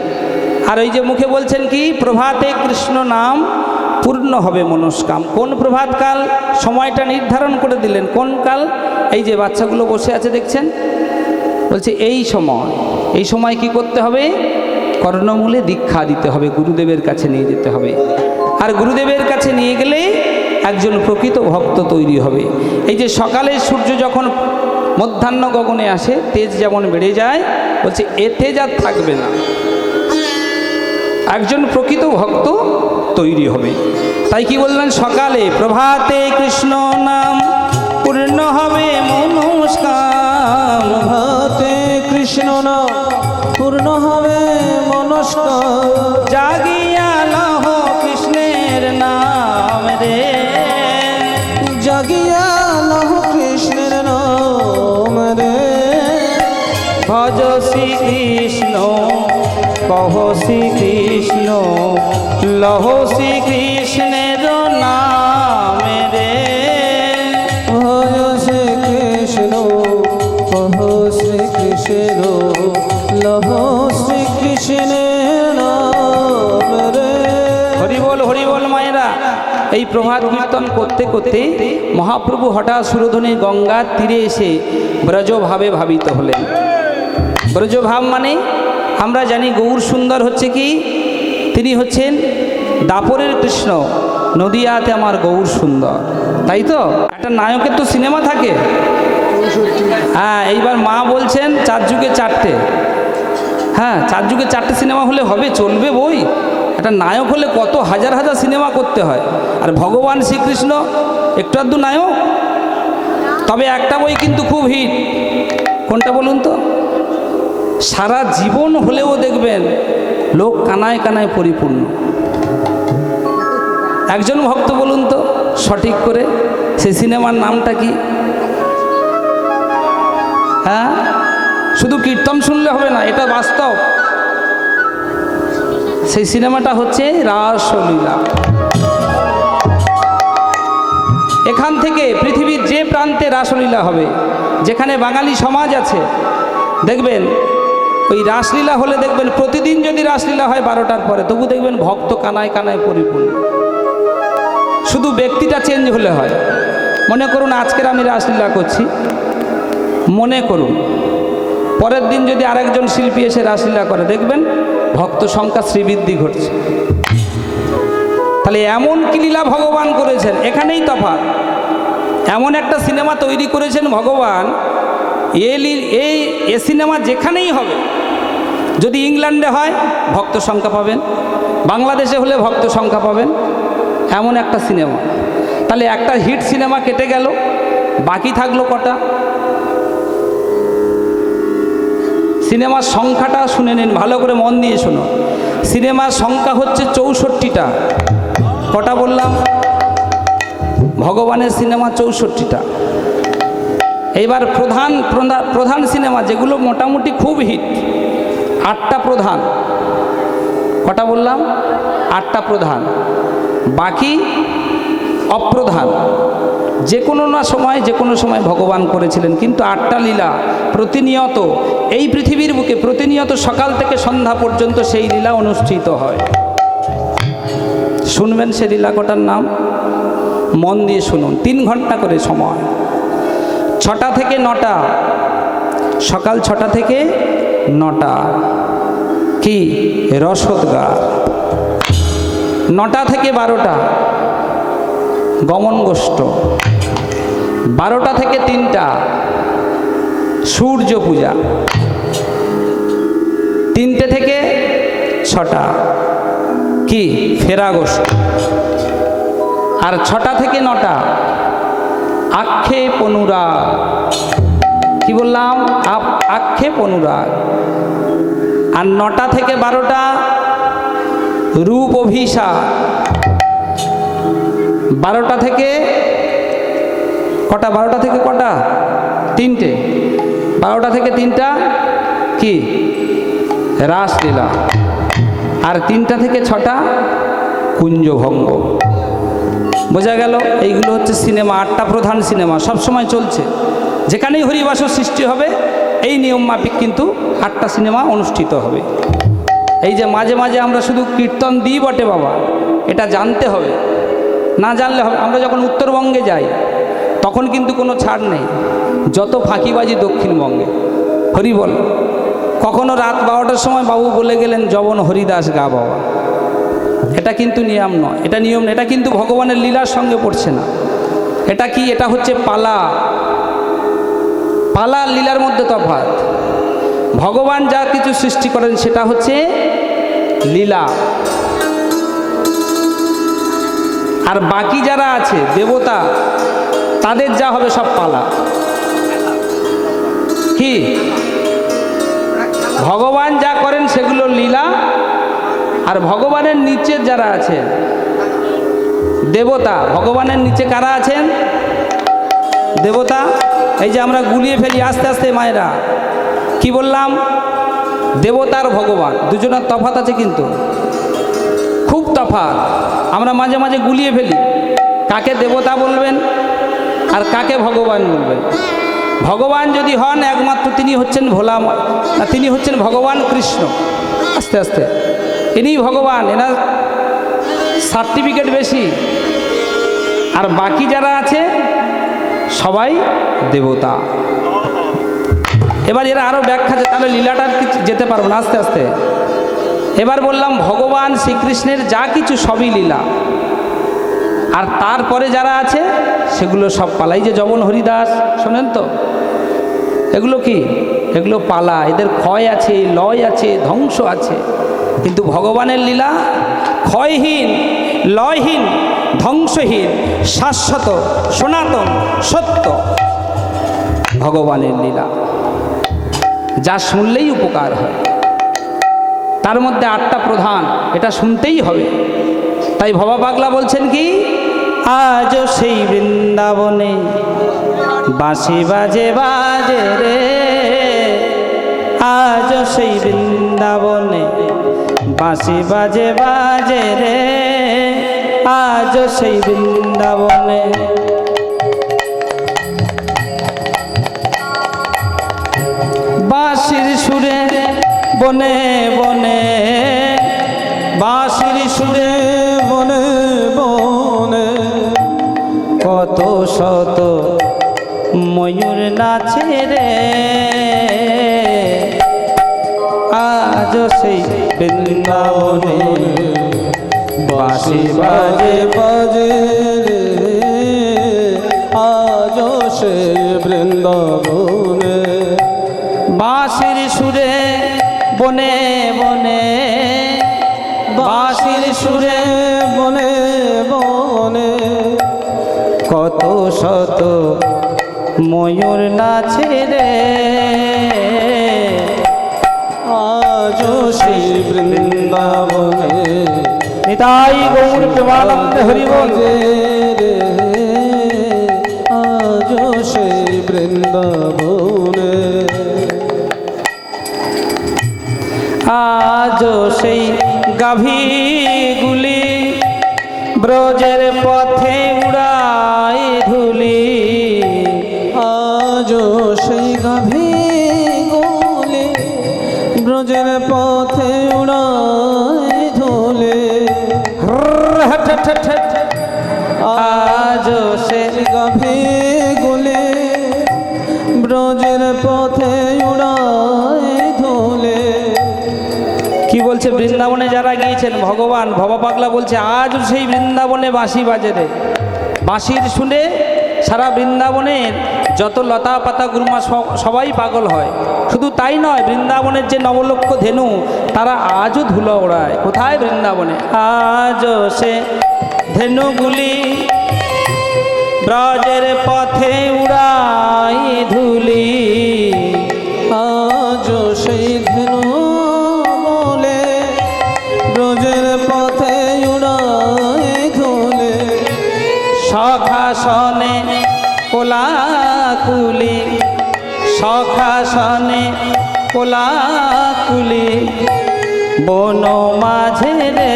আর ওই যে মুখে বলছেন কি, প্রভাতে কৃষ্ণ নাম পূর্ণ হবে মনস্কাম। কোন প্রভাতকাল? সময়টা নির্ধারণ করে দিলেন। কোন কাল? এই যে বাচ্চাগুলো বসে আছে দেখছেন, বলছে এই সময়, এই সময় কি করতে হবে? কর্ণমূলে দীক্ষা দিতে হবে, গুরুদেবের কাছে নিয়ে যেতে হবে। আর গুরুদেবের কাছে নিয়ে গেলে একজন প্রকৃত ভক্ত তৈরি হবে। এই যে সকালে সূর্য যখন মধ্যাহ্ন গগনে আসে, তেজ যেমন বেড়ে যায়, বলছে এ তেজ আর থাকবে না, একজন প্রকৃত ভক্ত তৈরি হবে। তাই কি বললেন? সকালে প্রভাতে কৃষ্ণ নাম পূর্ণ হবে মনস্কাম, প্রভাতে কৃষ্ণ নাম পূর্ণ হবে মনস্কাম, জাগিয়া লহ কৃষ্ণের নাম রে, জাগিয়া লহ কৃষ্ণের নাম রে, ভজ শ্রীকৃষ্ণ কহ শ্রীকৃষ্ণ, লহ শ্রীকৃষ্ণের নাম রে, ভজ শ্রীকৃষ্ণ কহ শ্রীকৃষ্ণ, লহ শ্রীকৃষ্ণের নাম রে। হরি বল মায়েরা। এই প্রভাত কীর্তন করতে করতে মহাপ্রভু হঠাৎ সুরধনী গঙ্গার তীরে এসে ব্রজভাবে ভাবিত হলেন। ব্রজভাব মানে আমরা জানি গৌর সুন্দর হচ্ছে কি, তিনি হচ্ছেন দাপরের কৃষ্ণ, নদিয়াতে আমার গৌর সুন্দর। তাই তো একটা নায়কের তো সিনেমা থাকে। হ্যাঁ, এইবার মা বলছেন 4 যুগে 4টে। হ্যাঁ, 4 যুগে 4টে সিনেমা হলে হবে, চলবে বই? একটা নায়ক হলে কত হাজার হাজার সিনেমা করতে হয়, আর ভগবান শ্রীকৃষ্ণ একটু আধটু নায়ক। তবে একটা বই কিন্তু খুব হিট, কোনটা বলুন তো? সারা জীবন হলেও দেখবেন লোক কানায় কানায় পরিপূর্ণ। একজন ভক্ত বলুন তো সঠিক করে, সেই সিনেমার নামটা কি? হ্যাঁ, শুধু কীর্তন শুনলে হবে না, এটা বাস্তব। সেই সিনেমাটা হচ্ছে রাসলীলা। এখান থেকে পৃথিবীর যে প্রান্তে রাসলীলা হবে, যেখানে বাঙালি সমাজ আছে, দেখবেন ওই রাসলীলা হলে দেখবেন প্রতিদিন যদি রাসলীলা হয় 12টার পরে, তবু দেখবেন ভক্ত কানায় কানায় পরিপূর্ণ। শুধু ব্যক্তিটা চেঞ্জ হলে হয়। মনে করুন আজকের আমি রাসলীলা করছি, মনে করুন পরের দিন যদি আরেকজন শিল্পী এসে রাসলীলা করে, দেখবেন ভক্ত সংখ্যা শ্রীবৃদ্ধি ঘটছে। তাহলে এমন কি লীলা ভগবান করেছেন, এখানেই তফাৎ। এমন একটা সিনেমা তৈরি করেছেন ভগবান, এই সিনেমা যেখানেই হবে, যদি ইংল্যান্ডে হয় ভক্ত সংখ্যা পাবেন, বাংলাদেশে হলে ভক্ত সংখ্যা পাবেন, এমন একটা সিনেমা। তাহলে একটা হিট সিনেমা কেটে গেল, বাকি থাকলো কটা? সিনেমার সংখ্যাটা শুনে নিন, ভালো করে মন দিয়ে শোনো। সিনেমার সংখ্যা হচ্ছে 64টা। কটা বললাম? ভগবানের সিনেমা 64টা। এইবার প্রধান সিনেমা যেগুলো মোটামুটি খুব হিট, 8টা প্রধান। কটা বললাম? 8টা প্রধান, বাকি অপ্রধান। যে কোনো সময় ভগবান করেছিলেন, কিন্তু 8টা লীলা প্রতিনিয়ত এই পৃথিবীর বুকে প্রতিনিয়ত সকাল থেকে সন্ধ্যা পর্যন্ত সেই লীলা অনুষ্ঠিত হয়। শুনবেন সে লীলা কটার নাম, মন দিয়ে শুনুন। 3 ঘন্টা করে সময়, 6টা থেকে 9টা, সকাল 6টা থেকে 9টা কি রসদগার, 9টা থেকে 12টা গমন গোষ্ঠ, 12টা থেকে 3টা সূর্য পূজা, 3টে থেকে 6টা কি ফেরা গোষ্ঠ, আর 6টা থেকে 9টা আক্ষেপ অনুরাগ। কি বললাম? আক্ষেপ অনুরাগ। আর 9টা থেকে 12টা রূপ অভিষেক। 12টা থেকে কটা? 12টা থেকে কটা? 3টে। 12টা থেকে 3টা কি রাসলীলা, আর 3টা থেকে 6টা কুঞ্জভঙ্গ। বোঝা গেল? এইগুলো হচ্ছে সিনেমা। 8টা প্রধান সিনেমা সবসময় চলছে। যেখানেই হরিবাসর সৃষ্টি হবে এই নিয়ম মাফিক কিন্তু 8টা সিনেমা অনুষ্ঠিত হবে। এই যে মাঝে মাঝে আমরা শুধু কীর্তন দিই বটে বাবা, এটা জানতে হবে, না জানলে হবে। আমরা যখন উত্তরবঙ্গে যাই তখন কিন্তু কোনো ছাড় নেই, যত ফাঁকিবাজি দক্ষিণবঙ্গে। হরি বল। কখনো রাত 12টার সময় বাবু বলে গেলেন জবন হরিদাস গা বাবা, এটা কিন্তু নিয়ম নয়, এটা নিয়ম না, এটা কিন্তু ভগবানের লীলার সঙ্গে পড়ছে না। এটা কি? এটা হচ্ছে পালা। পালা লীলার মধ্যে তফাৎ। ভগবান যা কিছু সৃষ্টি করেন সেটা হচ্ছে লীলা, আর বাকি যারা আছে দেবতা তাদের যা হবে সব পালা। কি? ভগবান যা করেন সেগুলো লীলা, আর ভগবানের নিচে যারা আছে দেবতা, ভগবানের নিচে কারা আছেন? দেবতা। এই যে আমরা গুলিয়ে ফেলি আস্তে আস্তে মায়েরা, কি বললাম? দেবতার ভগবান, দুজনের তফাৎ আছে, কিন্তু খুব তফাৎ। আমরা মাঝে মাঝে গুলিয়ে ফেলি, কাকে দেবতা বলবেন আর কাকে ভগবান বলবেন। ভগবান যদি হন একমাত্র তিনি হচ্ছেন ভোলা, তিনি হচ্ছেন ভগবান কৃষ্ণ। আস্তে আস্তে ইনি ভগবান, এনার সার্টিফিকেট বেশি। আর বাকি যারা আছে সবাই দেবতা। এবার এরা আরও ব্যাখ্যা, তাহলে লীলাটার যেতে পারবো না আস্তে আস্তে। এবার বললাম ভগবান শ্রীকৃষ্ণের যা কিছু সবই লীলা, আর তারপরে যারা আছে সেগুলো সব পালা। এই যে জবন হরিদাস শোনেন তো, এগুলো কি? এগুলো পালা। এদের ক্ষয় আছে, লয় আছে, ধ্বংস আছে, কিন্তু ভগবানের লীলা ক্ষয়হীন, লয়হীন, ধ্বংসহীন, শাশ্বত, সনাতন, সত্য ভগবানের লীলা, যা শুনলেই উপকার হয়। তার মধ্যে 8টা প্রধান, এটা শুনতেই হবে। তাই ভবা পাগলা বলছেন কি, আজও সেই বৃন্দাবনে বাঁশি বাজে বাজে রে, আজও সেই বৃন্দাবনে বাঁশি বাজে বাজে রে, আজও সেই বৃন্দাবনে। বাঁশির সুরে বনে বনে, বাঁশির সুরে বনে বনে কত শত ময়ূর নাচে রে, আজও সেই বৃন্দাবনে বাঁশি বাজে বাজে রে, আজও সে বৃন্দাবনে। বাঁশির সুরে বনে বনে, বাঁশির সুরে বনে বনে কত শত ময়ূর নাচে রে, আজও সেই বৃন্দাবনে নিতাই গৌর প্রেমানন্দে হরি বল। রে, আজও সেই বৃন্দাবনে। আজও সেই গাভীগুলি ব্রজের পথে উড়ায় ধুলি, আজও সেই গাভীগুলি ব্রজের পথে উড়ায় ধুলে। আজও সে গাভীগুলি ব্রজের পথে উড়ায় ধুলে। কি বলছে, বৃন্দাবনে যারা গিয়েছেন ভগবান ভবা পাগলা বলছে আজও সেই বৃন্দাবনে বাঁশি বাজে রে। বাঁশির শুনে সারা বৃন্দাবনের যত লতা পাতা গুরমা সবাই পাগল হয়। শুধু তাই নয়, বৃন্দাবনের যে নবলক্ষ ধেনু তারা আজও ধুলো ওড়ায়। কোথায়? বৃন্দাবনে। আজও সে ধেনুগুলি ব্রজের পথে উড়াই ধুলি, আজও সেই ধেনু বলে ব্রজের পথে উড়ায় ধুলে। সখাসনে কোলাকুলি, সখাসনে কোলাকুলি বন মাঝে রে,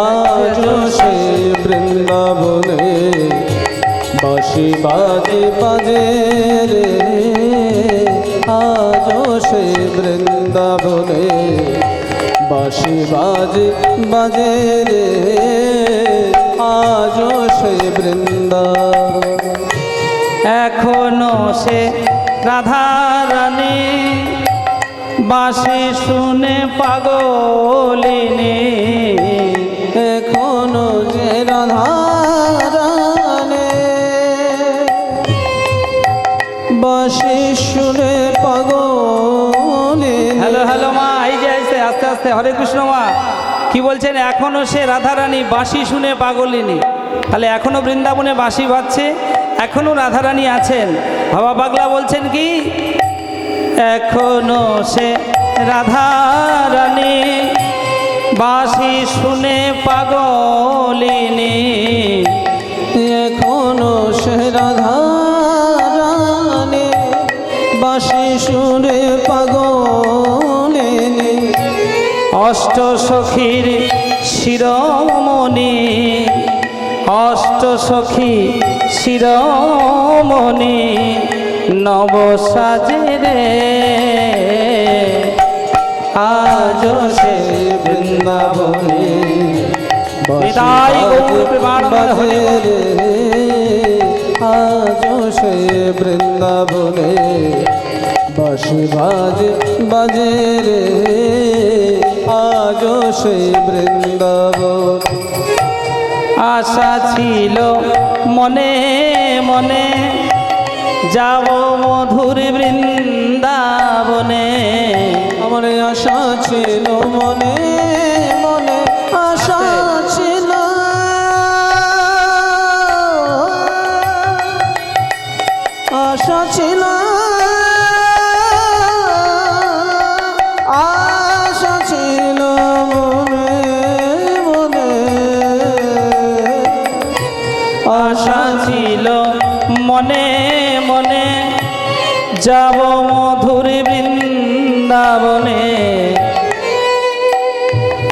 আজও সেই বৃন্দাবনে বাঁশি বাজে বাজে রে, আজও সেই বৃন্দাবনে বাঁশি বাজে বাজে রে, আজও সেই বৃন্দাবন। এখনো সে রাধা রানী বাঁশি শুনে পাগলিনী, এখনো যে রাধা রানী বাঁশি শুনে পাগলিনী। হ্যালো হ্যালো মা, এই যে আস্তে আস্তে আস্তে, হরে কৃষ্ণ মা। কি বলছেন? এখনো সে রাধারানী বাঁশি শুনে পাগলিনী। তাহলে এখনো বৃন্দাবনে বাঁশি বাজছে, এখনো রাধারানী আছেন। ভবা পাগলা বলছেন কি, এখনো সে রাধারানী বাঁশি শুনে পাগলিনী, এখনো সে রাধা রানী বাঁশি শুনে পাগলিনী। অষ্ট সখীর শিরোমণি, অষ্ট সখী শিরোমণি নব সাজে রে, আজও সে বৃন্দাবনে নিতাই গৌর প্রেমানন্দে হরি বল। রে, আজও সে বৃন্দাবনে বাঁশি বাজে বাজে রে, আজও সে বৃন্দাবন। আশা ছিল মনে মনে যাব মধুর বৃন্দাবনে, আমার আশা ছিল মনে যাব মধুর বৃন্দাবনে।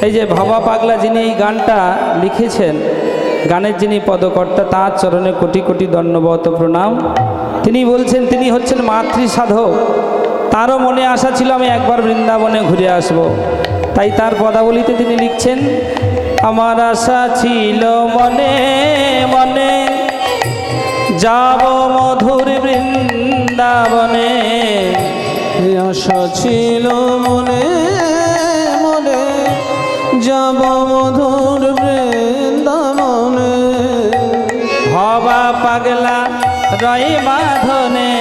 এই যে ভবা পাগলা যিনি এই গানটা লিখেছেন, গানের যিনি পদকর্তা, তাঁর চরণে কোটি কোটি দণ্ডবত প্রণাম। তিনি বলছেন তিনি হচ্ছেন মাতৃ সাধক। তারও মনে আশা ছিল আমি একবার বৃন্দাবনে ঘুরে আসব। তাই তার পদাবলিতে তিনি লিখছেন, আমার আশা ছিল মনে মনে যাব মধুর বৃন্দাবনে। আশা ছিল মনে মনে যাব মধুর বৃন্দাবনে। ভবা পাগলা রয় বাঁধনে,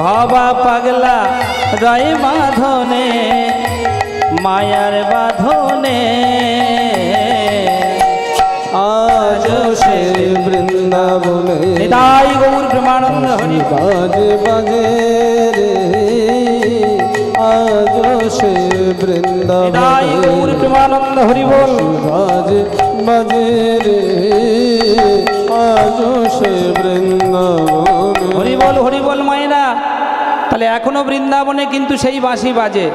ভবা পাগলা রয় বাঁধনে, মায়ার বাঁধনে। আজ সে বৃন্দাবনে নিতাই গৌর প্রেমানন্দ হরি। বাজে বাজে রে, আজ সে নিতাই বৃন্দাবনে গৌর প্রেমানন্দ হরি বল। বাজে বাজে রে, আজ সে বৃন্দাবনে। হরি বল মায়েরা। তাহলে এখনো বৃন্দাবনে কিন্তু সেই বাঁশি বাজে।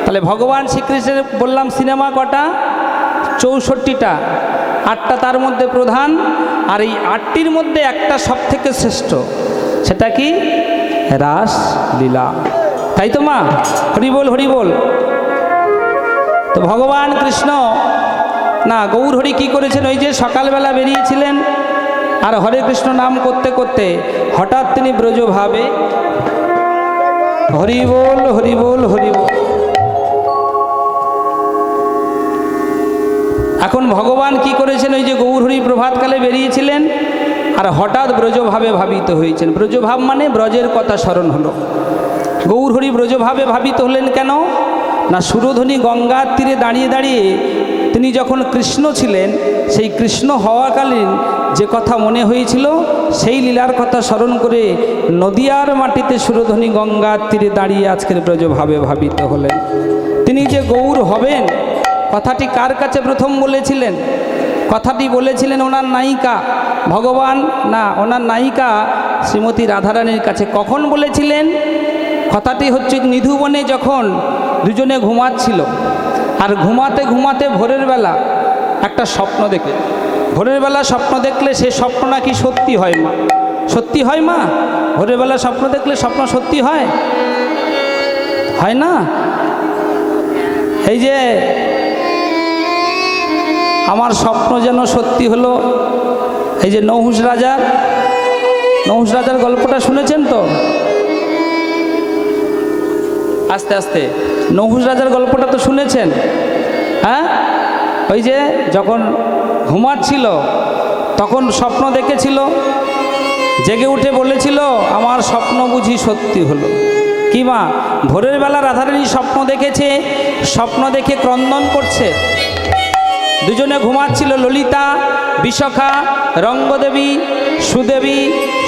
তাহলে ভগবান শ্রীকৃষ্ণের বললাম সিনেমা কটা? 64টা, 8টা তার মধ্যে প্রধান। আর এই 8টির মধ্যে একটা সব থেকে শ্রেষ্ঠ, সেটা কি? রাস লীলা। তাই তো মা? হরি বল। তো ভগবান কৃষ্ণ না গৌর হরি কি করেছেন? ওই যে সকালবেলা বেরিয়েছিলেন আর হরে কৃষ্ণ নাম করতে করতে হঠাৎ তিনি ব্রজভাবে হরি বল। এখন ভগবান কি করেছেন? ওই যে গৌর হরি প্রভাতকালে বেরিয়েছিলেন আর হঠাৎ ব্রজভাবে ভাবিত হয়েছেন। ব্রজভাব মানে ব্রজের কথা স্মরণ হলো। গৌর হরি ব্রজভাবে ভাবিত হলেন কেন? না সুরধনী গঙ্গার তীরে দাঁড়িয়ে দাঁড়িয়ে তিনি যখন কৃষ্ণ ছিলেন, সেই কৃষ্ণ হওয়াকালীন যে কথা মনে হয়েছিল সেই লীলার কথা স্মরণ করে নদিয়ার মাটিতে সুরধনী গঙ্গার তীরে দাঁড়িয়ে আজকের ব্রজভাবে ভাবিত হলেন। তিনি যে গৌর হবেন কথাটি কার কাছে প্রথম বলেছিলেন? কথাটি বলেছিলেন ওনার নায়িকা ভগবান, না ওনার নায়িকা শ্রীমতী রাধারানীর কাছে। কখন বলেছিলেন? কথাটি হচ্ছে নিধুবনে যখন দুজনে ঘুমাচ্ছিল, আর ঘুমাতে ঘুমাতে ভোরের বেলা একটা স্বপ্ন দেখে। ভোরের বেলা স্বপ্ন দেখলে সে স্বপ্ন নাকি সত্যি হয় মা? সত্যি হয় মা? ভোরের বেলা স্বপ্ন দেখলে স্বপ্ন সত্যি হয়? হয় না? এই যে আমার স্বপ্ন যেন সত্যি হলো। এই যে নহুষ রাজার গল্পটা শুনেছেন তো? আস্তে আস্তে নহুষ রাজার গল্পটা তো শুনেছেন? হ্যাঁ, ওই যে যখন ঘুমাচ্ছিল তখন স্বপ্ন দেখেছিল, জেগে উঠে বলেছিল আমার স্বপ্ন বুঝি সত্যি হলো। কি মা? ভোরের বেলা রাধারানী স্বপ্ন দেখেছে, স্বপ্ন দেখে ক্রন্দন করছে। দুজনে ঘুমাচ্ছিল, ললিতা, বিশাখা, রঙ্গদেবী, সুদেবী,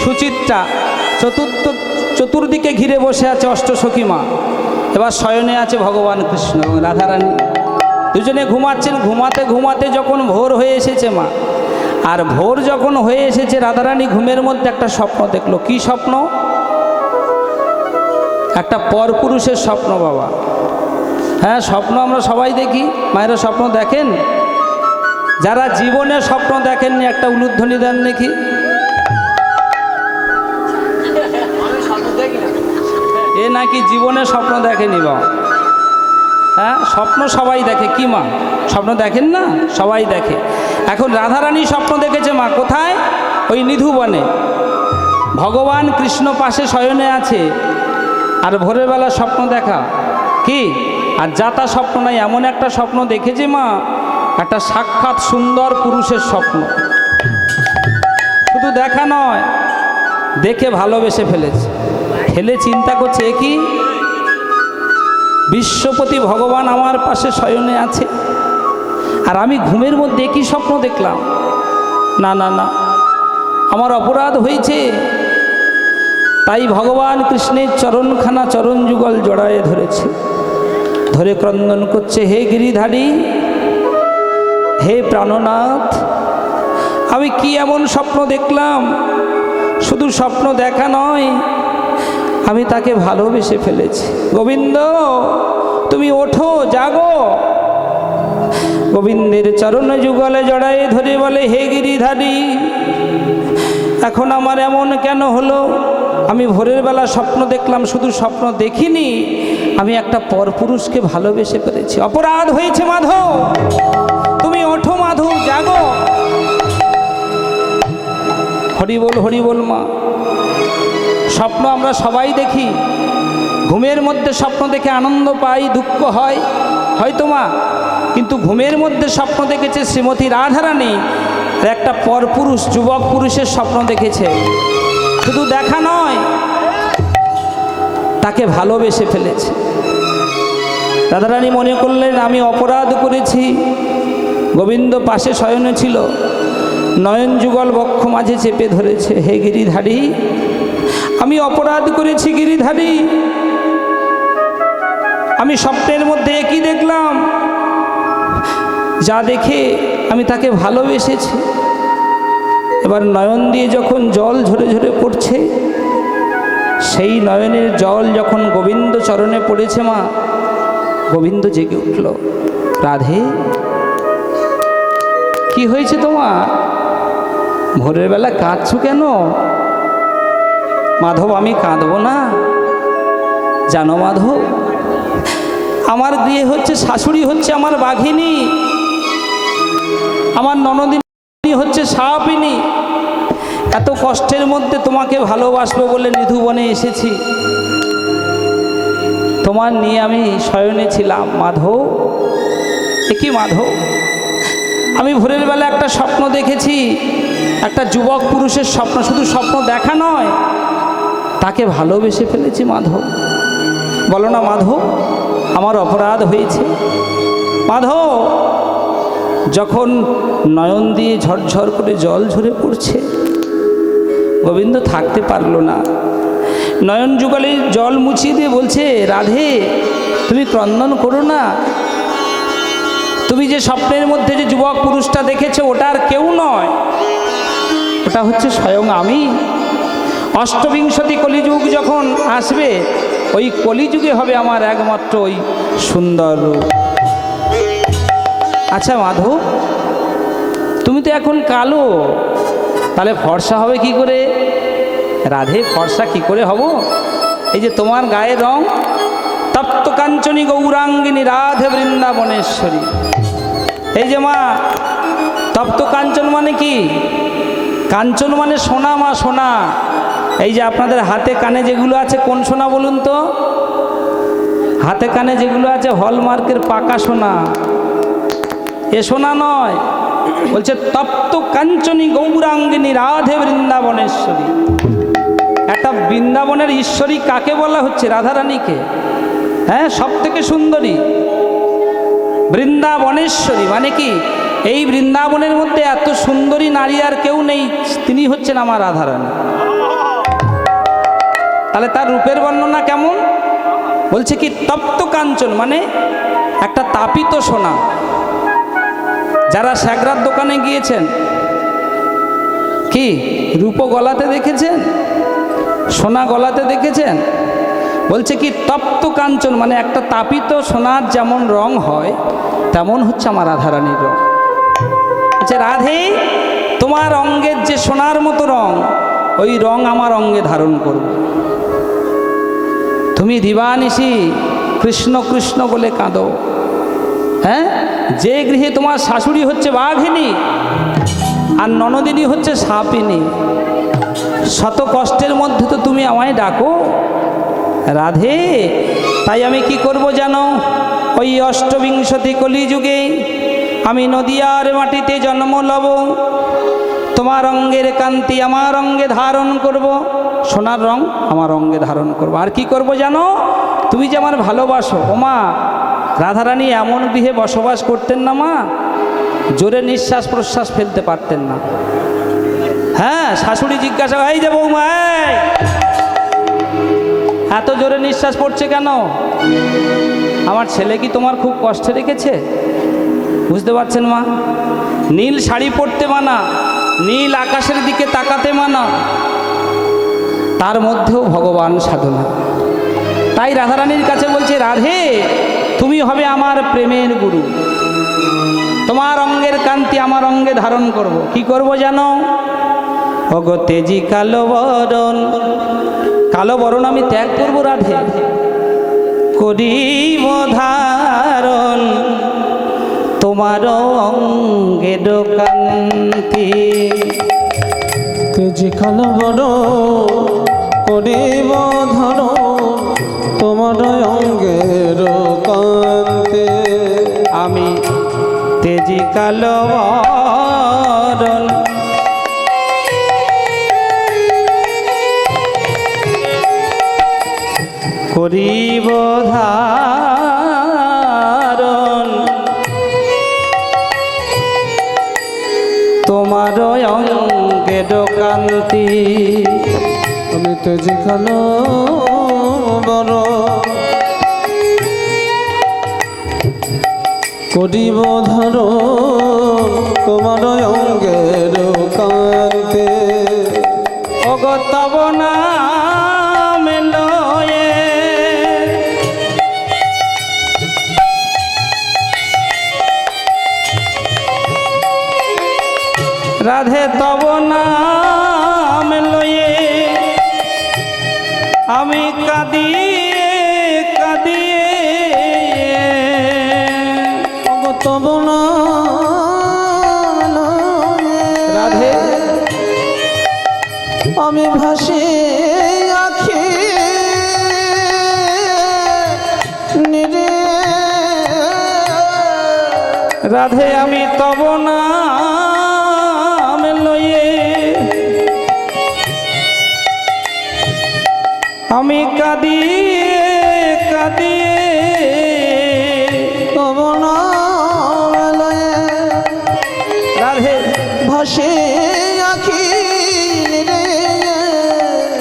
সুচিত্রা, চতুর্দিকে ঘিরে বসে আছে অষ্টসখী মা। এবার শয়নে আছে ভগবান কৃষ্ণ এবং রাধারানী। দুজনে ঘুমাচ্ছেন। ঘুমাতে ঘুমাতে যখন ভোর হয়ে এসেছে মা, আর ভোর যখন হয়ে এসেছে রাধারানী ঘুমের মধ্যে একটা স্বপ্ন দেখলো। কি স্বপ্ন? একটা পরপুরুষের স্বপ্ন বাবা। হ্যাঁ, স্বপ্ন আমরা সবাই দেখি। মায়েরা স্বপ্ন দেখেন? যারা জীবনে স্বপ্ন দেখেননি একটা উলুধ্বনি দেন দেখি। এ নাকি জীবনে স্বপ্ন দেখেনি বাবা। হ্যাঁ, স্বপ্ন সবাই দেখে। কি মা, স্বপ্ন দেখেন না? সবাই দেখে। এখন রাধারানী স্বপ্ন দেখেছে মা। কোথায়? ওই নিধুবনে। ভগবান কৃষ্ণ পাশে শয়নে আছে, আর ভোরের বেলা স্বপ্ন দেখা কি? আর যাতা স্বপ্ন নাই, এমন একটা স্বপ্ন দেখেছে মা, একটা সাক্ষাৎ সুন্দর পুরুষের স্বপ্ন। শুধু দেখা নয়, দেখে ভালোবেসে ফেলেছে। ফেলে চিন্তা করছে এ কি? বিশ্বপতি ভগবান আমার পাশে শয়নে আছে, আর আমি ঘুমের মধ্যে কি স্বপ্ন দেখলাম? না না না, আমার অপরাধ হয়েছে। তাই ভগবান কৃষ্ণের চরণখানা চরণ যুগল জড়ায়ে ধরেছে, ধরে ক্রন্দন করছে, হে গিরিধারী, হে প্রাণনাথ, আমি কি এমন স্বপ্ন দেখলাম? শুধু স্বপ্ন দেখা নয়, আমি তাকে ভালোবেসে ফেলেছি। গোবিন্দ তুমি ওঠো, জাগো। গোবিন্দের চরণ যুগলে জড়াই ধরে বলে, হে গিরিধারী, এখন আমার এমন কেন হলো? আমি ভোরের বেলা স্বপ্ন দেখলাম, শুধু স্বপ্ন দেখিনি, আমি একটা পরপুরুষকে ভালোবেসে ফেলেছি। অপরাধ হয়েছে মাধব, তুমি ওঠো মাধব, জাগো। হরি বল, হরি বল মা। স্বপ্ন আমরা সবাই দেখি, ঘুমের মধ্যে স্বপ্ন দেখে আনন্দ পাই, দুঃখ হয় হয়তো মা, কিন্তু ঘুমের মধ্যে স্বপ্ন দেখেছে শ্রীমতী রাধারানী আর একটা পরপুরুষ, যুবক পুরুষের স্বপ্ন দেখেছে। শুধু দেখা নয়, তাকে ভালোবেসে ফেলেছে। রাধারানী মনে করলেন আমি অপরাধ করেছি। গোবিন্দ পাশে শয়নে ছিল, নয়ন যুগল বক্ষ মাঝে চেপে ধরেছে। হে গিরিধারী, আমি অপরাধ করেছি গিরিধারী। আমি স্বপ্নের মধ্যে একই দেখলাম, যা দেখে আমি তাকে ভালোবেসেছি। এবার নয়ন দিয়ে যখন জল ঝরে ঝরে পড়ছে, সেই নয়নের জল যখন গোবিন্দ চরণে পড়েছে মা, গোবিন্দ জেগে উঠল। রাধে, কি হয়েছে তোমার? ভোরের বেলা কাঁদছো কেন? মাধব, আমি কাঁদবো না, জানো মাধব, আমার গৃহে হচ্ছে শাশুড়ি হচ্ছে আমার বাঘিনী, আমার ননদিনী হচ্ছে সাপিনী। এত কষ্টের মধ্যে তোমাকে ভালোবাসবো বলে নিধুবনে এসেছি, তোমার নিয়ে আমি শয়নে ছিলাম। মাধব, কি মাধব, আমি ভোরের বেলা একটা স্বপ্ন দেখেছি, একটা যুবক পুরুষের স্বপ্ন, শুধু স্বপ্ন দেখা নয়, তাকে ভালোবেসে ফেলেছি মাধব। বলো না মাধব, আমার অপরাধ হয়েছে। মাধব, যখন নয়ন দিয়ে ঝরঝর করে জল ঝরে পড়ছে, গোবিন্দ থাকতে পারল না, নয়ন যুগলে জল মুছিয়ে দিয়ে বলছে, রাধে তুমি ক্রন্দন করো না, তুমি যে স্বপ্নের মধ্যে যে যুবক পুরুষটা দেখেছো ওটা আর কেউ নয়, ওটা হচ্ছে স্বয়ং আমি। অষ্টবিংশতি কলিযুগ যখন আসবে, ওই কলিযুগে হবে আমার একমাত্র ওই সুন্দর রূপ। আচ্ছা মাধব, তুমি তো এখন কালো, তাহলে ফর্সা হবে কি করে? রাধে, ফর্সা কি করে হব? এই যে তোমার গায়ের রং, তপ্ত কাঞ্চনী গৌরাঙ্গিনী রাধে বৃন্দাবনেশ্বরী। এই যে মা, তপ্ত কাঞ্চন মানে কি? কাঞ্চন মানে সোনা মা, সোনা। এই যে আপনাদের হাতে কানে যেগুলো আছে, কোন সোনা বলুন তো? হাতে কানে যেগুলো আছে হলমার্কের পাকা সোনা, এ সোনা নয়। বলছে তপ্ত কাঞ্চনী গৌরাঙ্গিনী রাধে বৃন্দাবনেশ্বরী। একটা বৃন্দাবনের ঈশ্বরী কাকে বলা হচ্ছে? রাধারানীকে। হ্যাঁ, সব থেকে সুন্দরী বৃন্দাবনেশ্বরী। মানে কি, এই বৃন্দাবনের মধ্যে এত সুন্দরী নারী আর কেউ নেই, তিনি হচ্ছেন আমার রাধারানী। তাহলে তার রূপের বর্ণনা কেমন? বলছে কি, তপ্ত কাঞ্চন মানে একটা তাপিত সোনা। যারা স্যাগরার দোকানে গিয়েছেন, কি রূপ গলাতে দেখেছেন, সোনা গলাতে দেখেছেন? বলছে কি, তপ্ত কাঞ্চন মানে একটা তাপিত সোনার যেমন রং হয়, তেমন হচ্ছে আমার রাধারানীর রং। আচ্ছা রাধে, তোমার অঙ্গের যে সোনার মতো রং, ওই রং আমার অঙ্গে ধারণ করব। তুমি দিবানিশি কৃষ্ণ কৃষ্ণ বলে কাঁদো। হ্যাঁ, যে গৃহে তোমার শাশুড়ি হচ্ছে বাঘিনী আর ননদিনী হচ্ছে সাপিনী, শত কষ্টের মধ্যে তো তুমি আমায় ডাকো রাধে। তাই আমি কি করব জানো? ওই অষ্টবিংশতি কলিযুগে আমি নদিয়ার মাটিতে জন্ম লব, তোমার অঙ্গের কান্তি আমার অঙ্গে ধারণ করব, সোনার রং আমার অঙ্গে ধারণ করব। আর কি করব জানো? তুমি যে আমার ভালোবাসো। ও মা, রাধারানী এমন গৃহে বসবাস করতেন না মা, জোরে নিঃশ্বাস প্রশ্বাস ফেলতে পারতেন না। হ্যাঁ, শাশুড়ি জিজ্ঞাসা, এই যে বৌমা, এত জোরে নিঃশ্বাস পড়ছে কেন? আমার ছেলে কি তোমার খুব কষ্টে রেখেছে? বুঝতে পারছেন মা? নীল শাড়ি পরতে মানা, নীল আকাশের দিকে তাকাতে মানা, তার মধ্যেও ভগবান সাধনা। তাই রাধারানীর কাছে বলছে, রাধে তুমি হবে আমার প্রেমের গুরু, তোমার অঙ্গের কান্তি আমার অঙ্গে ধারণ করব। কি করব জানো? ওগো তেজি কালো বরণ, কালো বরণ আমি ত্যাগ করব রাধে, করিব ধারণ তোমার অঙ্গের কান্তি। তেজি কালো বড় করিব ধর তোমার অঙ্গের কান্তে। আমি তেজি কালো বরণ করিব ধারণ তোমার অঙ্গের কান্তি। আমি তেজি কালো বড় করিব ধর তোমার অঙ্গের কান্তে। ওগো তব নাম লয়ে রাধে তব নাম লয়ে আমি কাঁদিয়ে কাঁদিয়ে তব না রাধে আমি ভাসি আখি নিরে। রাধে আমি তব নাম লয়ে আমি কাঁদিয়ে কাঁদিয়ে তব না রাধে ভাসি আখি নিরে।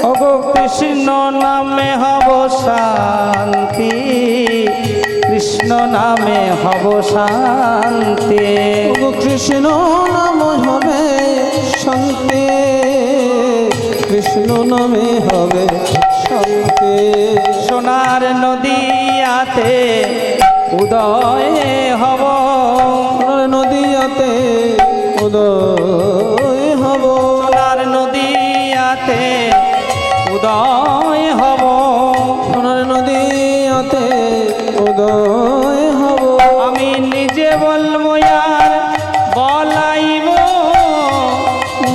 ওগো কৃষ্ণ নামে হব শান্তি, কৃষ্ণ নামে হব শান্তি। ওগো কৃষ্ণ নাম হবে শান্তি, কৃষ্ণ নামে হবে শান্তি। সোনার নদীয়াতে উদয় হব, সোনার নদীয়াতে উদয় হব। সোনার নদীয়াতে উদয় হব, সোনার নদীয়াতে উদয় হব। আমি নিজে বলবো আর বলাইব,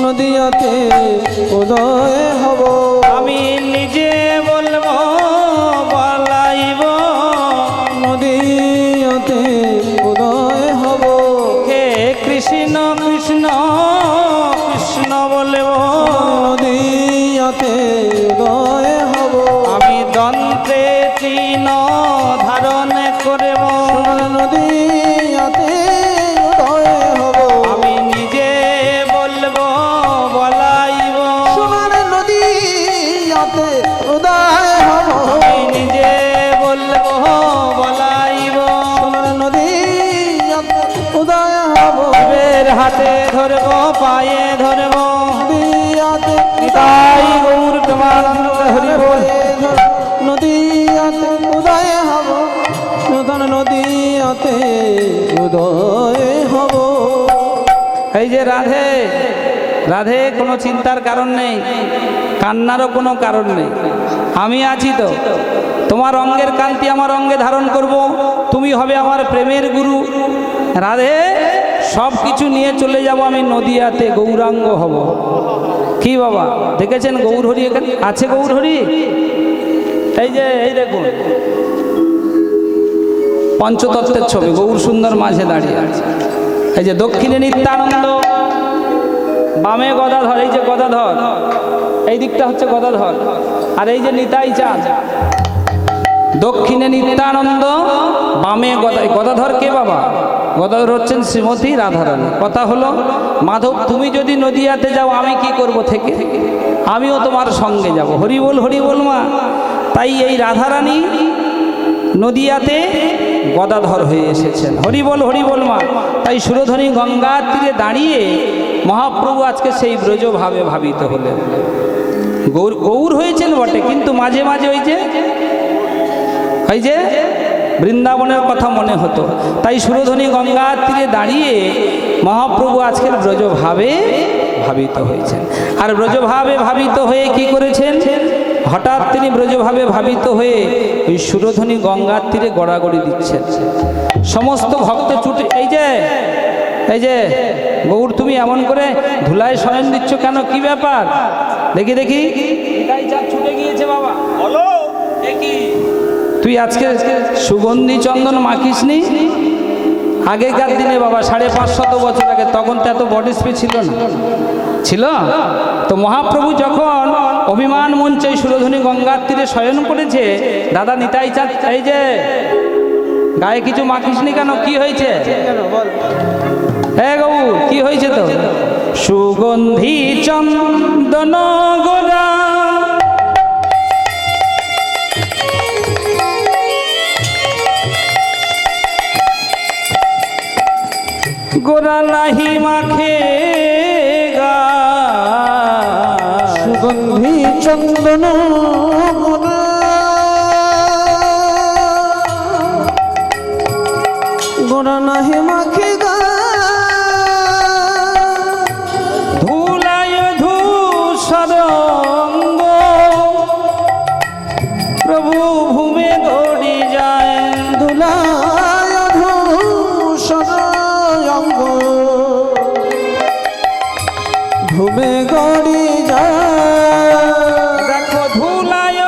নদীয়াতে উদয় হব। আমি নিজে বলবো বলাইব, নদীয়াতে উদয় হব। হে কৃষ্ণ কৃষ্ণ কৃষ্ণ বলব, নদীয়াতে উদয় হব। আমি দন্তে তৃণ ধারণ করব, নদীয়াতে উদয় হব। আমি নিজে বলবো বলাইব, সোনার নদীয়াতে উদয় হব। আমি নিজে বলবো বলাইব, সোনার নদীয়াতে উদয় হব। শিবের হাতে ধরবো পায়ে ধরবো, নদীয়াতে তাই গৌর তোমার হরি বল। নদীয়াতে উদয় হব। নূতন নদীয়াতে উদয় হব। এই যে রাধে রাধে, কোনো চিন্তার কারণ নেই, কান্নারও কোনো কারণ নেই। আমি আছি তো, তোমার অঙ্গের কান্তি আমার অঙ্গে ধারণ করব, তুমি হবে আমার প্রেমের গুরু। রাধে সব কিছু নিয়ে চলে যাব আমি নদিয়াতে, গৌরাঙ্গ হব। কি বাবা দেখেছেন গৌরহরি এখানে আছে? গৌরহরি এই যে এই দেখুন পঞ্চতত্ত্বের ছবি, গৌর সুন্দর মাঝে দাঁড়িয়ে আছে। এই যে দক্ষিণে নিত্যানন্দ, বামে গদাধর, এই যে গদাধর, এই দিকটা হচ্ছে গদাধর, আর এই যে নিতাই চাঁদ। দক্ষিণে নিত্যানন্দ, বামে গদাধর কে বাবা? গদাধর হচ্ছেন শ্রীমতী রাধারানী। কথা হলো মাধব তুমি যদি নদিয়াতে যাও আমি কি করব থেকে? আমিও তোমার সঙ্গে যাব। হরি বল মা। তাই এই রাধারানী নদিয়াতে গদাধর হয়ে এসেছেন। হরি বল মা। তাই সুরধনী গঙ্গার তীরে দাঁড়িয়ে মহাপ্রভু আজকে সেই ব্রজভাবে ভাবিত হলেন। গৌর গৌর হয়েছেন বটে, কিন্তু মাঝে মাঝে ওই যে বৃন্দাবনের কথা মনে হতো। তাই সুরধনী গঙ্গার তীরে দাঁড়িয়ে মহাপ্রভু আজকের ব্রজভাবে ভাবিত হয়েছেন। আর ব্রজভাবে ভাবিত হয়ে কি করেছেন? হঠাৎ তিনি ব্রজভাবে ভাবিত হয়ে ওই সুরধনী গঙ্গার তীরে গড়াগড়ি দিচ্ছেন। সমস্ত ভক্ত ছুটে, এই যে গৌর, তুমি এমন করে ধুলায় শয়ন দিচ্ছ কেন? কি ব্যাপার? দেখি দেখি, ছুটে গিয়েছে বাবা, বলো দেখি। তুই আজকে সুগন্ধি চন্দন মাখিসনি? আগেকার দিনে বাবা 550 বছর আগে, তখন তো এত বডি স্প্রে ছিল না, ছিল তো। মহাপ্রভু যখন অভিমান মঞ্চে সুরধনী গঙ্গার তীরে শয়ন করেছে, দাদা নিতাই চাঁদ, এই যে গায়ে কিছু মাখিসনি কেন? কি হয়েছে? হ্যাঁ গৌ, কি হয়েছে? তো সুগন্ধি চন্দন গোরা গোরা নাহি মাখে গা, সুগন্ধি চন্দন গোরা গোরা নাহি মাখে গা, ধুলায় ধূসর অঙ্গ প্রভু ভূমে গড়ি যায়। ধুলায় ধূসর অঙ্গ ভূমে গড়ি যায়। দেখো ধুলায়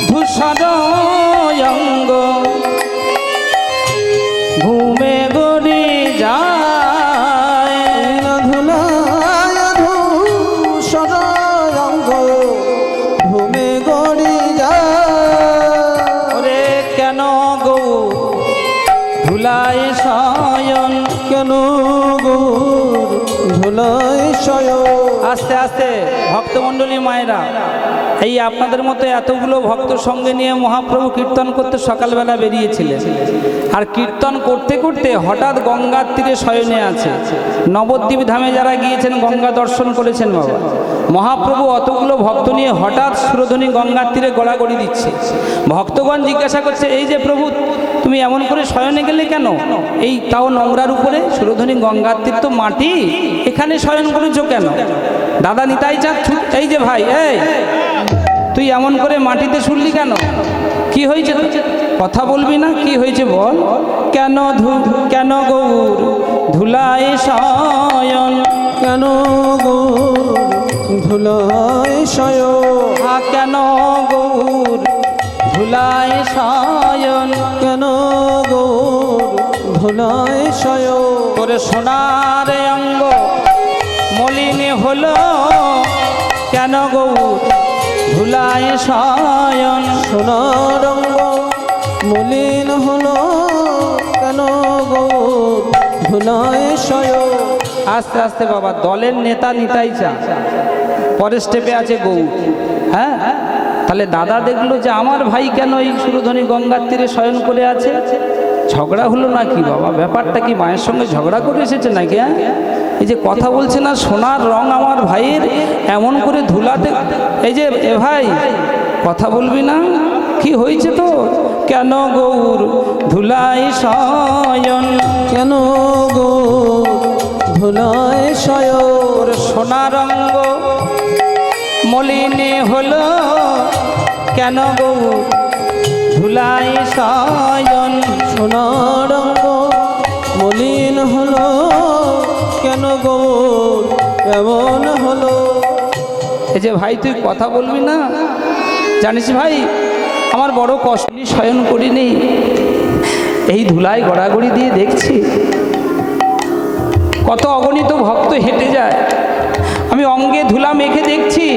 ধূসর অঙ্গ ভূমে গড়ি যায়। ধুলায় ধূসর অঙ্গ ভূমে গড়ি যায়। ওরে কেন গো ধুলায় শয়ন? কেন গৌর ধুলায় শয়ন? আস্তে আস্তে ভক্তমণ্ডলী মায়েরা, এই আপনাদের মতো এতগুলো ভক্ত সঙ্গে নিয়ে মহাপ্রভু কীর্তন করতে সকালবেলা বেরিয়েছিলেন। আর কীর্তন করতে করতে হঠাৎ গঙ্গার তীরে শয়নে আছে। নবদ্বীপ ধামে যারা গিয়েছেন গঙ্গা দর্শন করেছেন বাবা, মহাপ্রভু অতগুলো ভক্ত নিয়ে হঠাৎ সুরধনী গঙ্গার তীরে গড়াগড়ি দিচ্ছে। ভক্তগণ জিজ্ঞাসা করছে, এই যে প্রভু তুমি এমন করে শয়নে গেলে কেন? এই তাও নোংরার উপরে, সুরধনী গঙ্গার তীর তো মাটি, এখানে শয়ন করেছো কেন? দাদা নিতাই চাঁদ, এই যে ভাই, এই তুই এমন করে মাটিতে শুনলি কেন? কি হয়েছে? কথা বলবি না? কি হয়েছে বল। কেন গৌর ধুলায় শয়ন? কেন গৌর ধুলায় শয়ন? কেন গৌর ধুলায় শয়ন? কেন গৌর ধুলায় শয়ন? তোরে সোনার অঙ্গ মলিন হলো কেন গৌর ধুলায় শয়ন? সোনার অঙ্গ মলিন হলো কেন গৌর ধুলায় শয়ন? আস্তে আস্তে বাবা, দলের নেতা নিতাই চাঁদ, পরের স্টেপে আছে গৌর। হ্যাঁ, তাহলে দাদা দেখলো যে আমার ভাই কেন এই সুরধনী গঙ্গার তীরে শয়ন করে আছে। ঝগড়া হলো নাকি বাবা? ব্যাপারটা কি মায়ের সঙ্গে ঝগড়া করে এসেছে নাকি? হ্যাঁ, এই যে কথা বলছে না, সোনার রং আমার ভাইয়ের, এমন করে ধুলাতে, এই যে এ ভাই কথা বলবি না? কি হয়েছে তো? কেন গৌর ধুলায় শয়ন? কেন গৌর ধুলায় শয়ন? সোনার রঙ্গ মলিনে হলো কেন গৌর ধুলায় শয়ন? সোনার অঙ্গ মলিন হলো কেন গৌর এমন হলো? এই যে ভাই তুই কথা বলবি না? জানিস ভাই, আমার বড় কষ্ট, শয়ন করিনি, এই ধুলায় গড়াগড়ি দিয়ে দেখছি কত অগণিত ভক্ত হেঁটে যায়, আমি অঙ্গে ধুলা মেখে দেখছি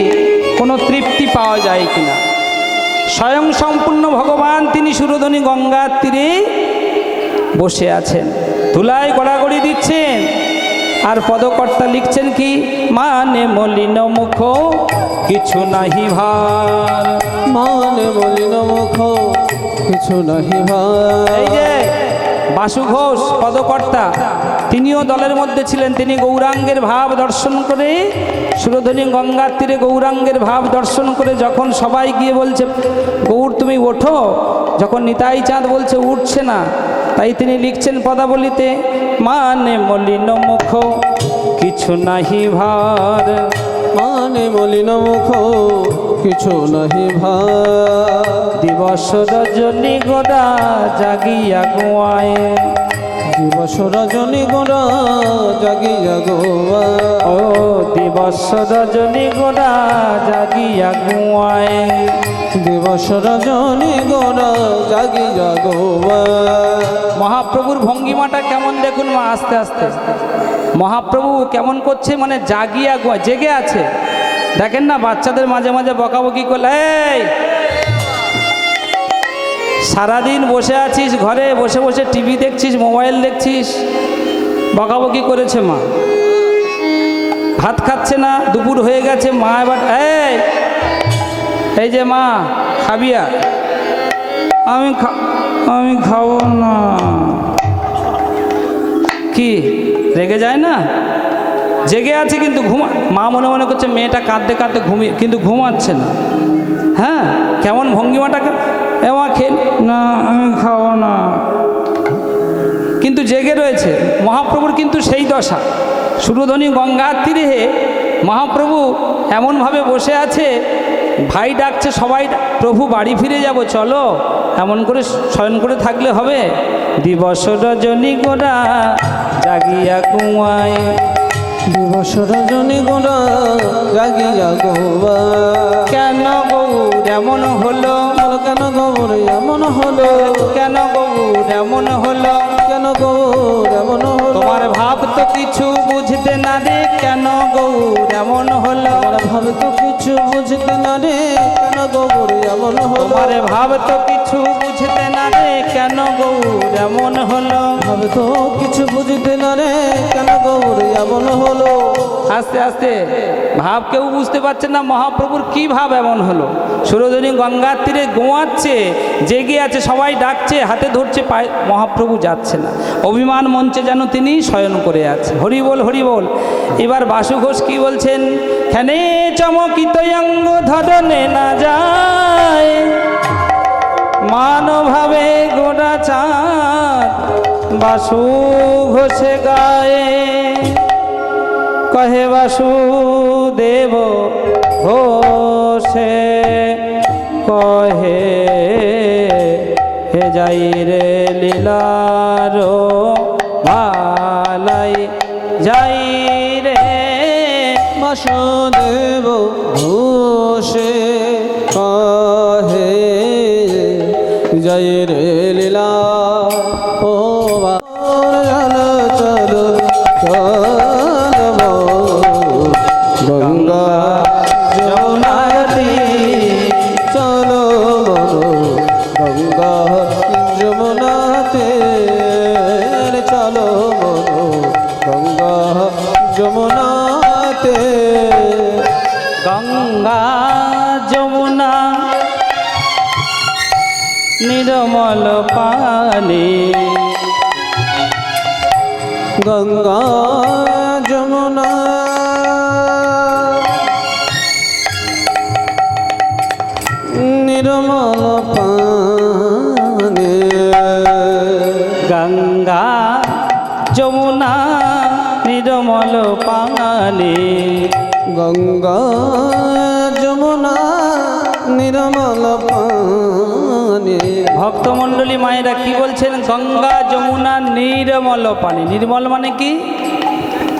কোনো তৃপ্তি পাওয়া যায় কিনা। স্বয়ং সম্পূর্ণ ভগবান তিনি সুরধনী গঙ্গার তীরে বসে আছেন, ধুলায় গড়াগড়ি দিচ্ছেন। আর পদকর্তা লিখছেন কি, মানে মলিন মুখ কিছু নাহি ভার। মানে মলিন মুখ কিছু নাহি ভার। এই যে বাসু ঘোষ পদকর্তা, তিনিও দলের মধ্যে ছিলেন। তিনি গৌরাঙ্গের ভাব দর্শন করে, সুরধনী গঙ্গার তীরে গৌরাঙ্গের ভাব দর্শন করে যখন সবাই গিয়ে বলছে গৌর তুমি ওঠো, যখন নিতাই চাঁদ বলছে উঠছে না, তাই তিনি লিখছেন পদাবলিতে, মানে মলিন মুখ কিছু নাহি ভার, মানে মলিন মুখ কিছু নাহি ভার, দিবস রজনী গোরা জাগিয়া গোয়ায়, দিবস রজনী গোরা জাগিয়া গোয়া, ও দিবস রজনী গোরা জাগিয়া গোয়ায়। দিবস রজনী গোরা জাগিয়া গোয়া। মহাপ্রভুর ভঙ্গিমাটা কেমন দেখুন মা, আস্তে আস্তে মহাপ্রভু কেমন করছে, মানে জাগিয়া গোয়া, জেগে আছে। দেখেন না বাচ্চাদের মাঝে মাঝে বকাবকি করলে, এই সারাদিন বসে আছিস ঘরে, বসে বসে টিভি দেখছিস, মোবাইল দেখছিস, বকাবকি করেছে মা। ভাত খাচ্ছে না, দুপুর হয়ে গেছে, মা এবার এই যে মা খাবি আর, আমি খাবো না, কি রেগে যায় না? জেগে আছে কিন্তু মা মনে মনে করছে মেয়েটা কাঁদতে কাঁদতে ঘুমিয়ে, কিন্তু ঘুমাচ্ছে না। হ্যাঁ, কেমন ভঙ্গিমাটা, এমা খেয়ে না, আমি খাবো না, কিন্তু জেগে রয়েছে। মহাপ্রভুর কিন্তু সেই দশা। সুরধনী গঙ্গার তীরে মহাপ্রভু এমনভাবে বসে আছে, ভাই ডাকছে সবাই, প্রভু বাড়ি ফিরে যাব চলো, এমন করে শয়ন করে থাকলে হবে? দিবস রজনী গোরা জাগিয়া কুয়ায়, দিবস রজনী গোরা জাগিয়া গোয়া। কেন গৌর এমন হলো, কেন গৌর এমন হলো, কেন গৌর এমন হলো, কেন গৌর এমন হলো, তোমার ভাব তো কিছু বুঝতে না রে, কেন গৌর এমন হলো, তোমার ভাব তো কিছু বুঝতে না রে, কেন গৌর এমন হলো, তোমার ভাব তো কিছু বুঝতে না রে, কেন গৌর এমন হলো, ভাব তো কিছু বুঝতে না রে, কেন গৌর এমন হলো। আস্তে আস্তে ভাব কেউ বুঝতে পারছে না মহাপ্রভুর কি ভাব এমন হলো। সুরধনী গঙ্গার তীরে গোয়াচ্ছে, জেগে আছে, সবাই ডাকছে, হাতে ধরছে, পায়ে মহাপ্রভু যাচ্ছে না। অভিমান মঞ্চে যেন তিনি শয়ন করে আছে। হরি বল হরি বল। এবার বাসু ঘোষ কি বলছেন, খেনে চমকিত অঙ্গ ধরনে না যায়, মানভাবে গোড়া চাঁদ বাসু ঘোষে গায়ে, কহে বাসুদেব ঘোষে কহে, হে যাই রে লীলার ভালাই যাই রে, বাসুদেব ঘোষে কহে জয় রে লীলা। ও চলো চলো চলো গঙ্গা যমুনাতে, চলো গঙ্গা যমুনাতে, চলো গঙ্গা যমুনাতে। গঙ্গা যমুনা নির্মল পানি, গঙ্গা যমুনা নির্মল পানি, গঙ্গা যমুনা নির্মল পানি, গঙ্গা যমুনা নির্মল পানি। ভক্তমণ্ডলী মায়েরা কি বলছেন, গঙ্গা যমুনা নির্মল পানি। নির্মল মানে কি?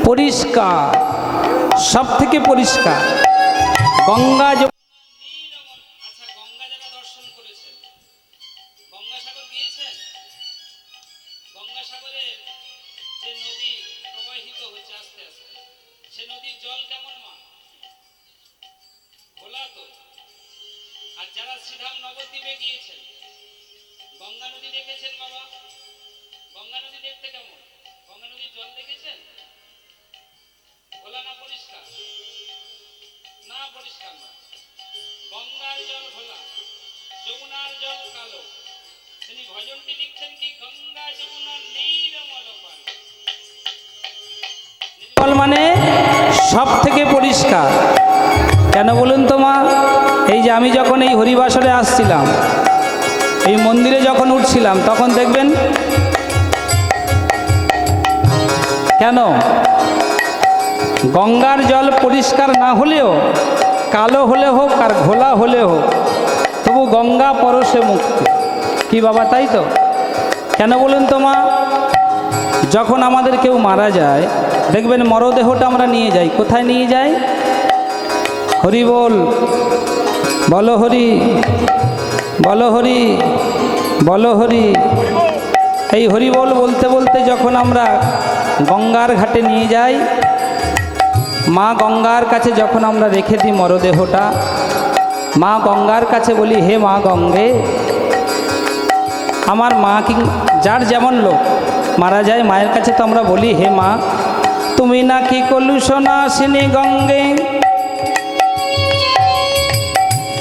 পরিষ্কার, সব থেকে পরিষ্কার। গঙ্গা আচ্ছা, গঙ্গা যারা দর্শন করেছেন, গঙ্গাসাগর গিয়েছেন? গঙ্গাসাগরের যে নদী প্রবাহিত হচ্ছে আস্তে আস্তে, সে নদীর জল কেমন মা? ঘোলা তো। আর যারা শ্রীধাম নবদ্বীপে গিয়েছেন, গঙ্গা নদী দেখেছেন বাবা? গঙ্গা নদী দেখতে কেমন? গঙ্গা নদীর জল দেখেছেন? ঘোলা না পরিষ্কার? না, পরিষ্কার না। গঙ্গার জল ঘোলা, যমুনার জল কালো। তিনি ভজনটি লিখছেন কি, গঙ্গা যমুনা মানে সব থেকে পরিষ্কার। কেন বলুন তো মা? এই যে আমি যখন এই হরিবাসরে আসছিলাম, এই মন্দিরে যখন উঠছিলাম, তখন দেখবেন কেন গঙ্গার জল পরিষ্কার না হলেও, কালো হলে হোক আর ঘোলা হলে হোক, তবু গঙ্গা পরশে মুক্তি। কি বাবা, তাই তো? কেন বলুন তো মা? যখন আমাদের কেউ মারা যায়, দেখবেন মরদেহটা আমরা নিয়ে যাই, কোথায় নিয়ে যাই? হরি বল, বলো হরি, বলো হরি, বলো হরি। এই হরি বল বলতে বলতে যখন আমরা গঙ্গার ঘাটে নিয়ে যাই, মা গঙ্গার কাছে যখন আমরা রেখে দিই মরদেহটা, মা গঙ্গার কাছে বলি, হে মা গঙ্গে, আমার মা কি যার যেমন লোক মারা যায়, মায়ের কাছে তো আমরা বলি, হে মা, তুমি নাকি কলুষনাশিনী গঙ্গে,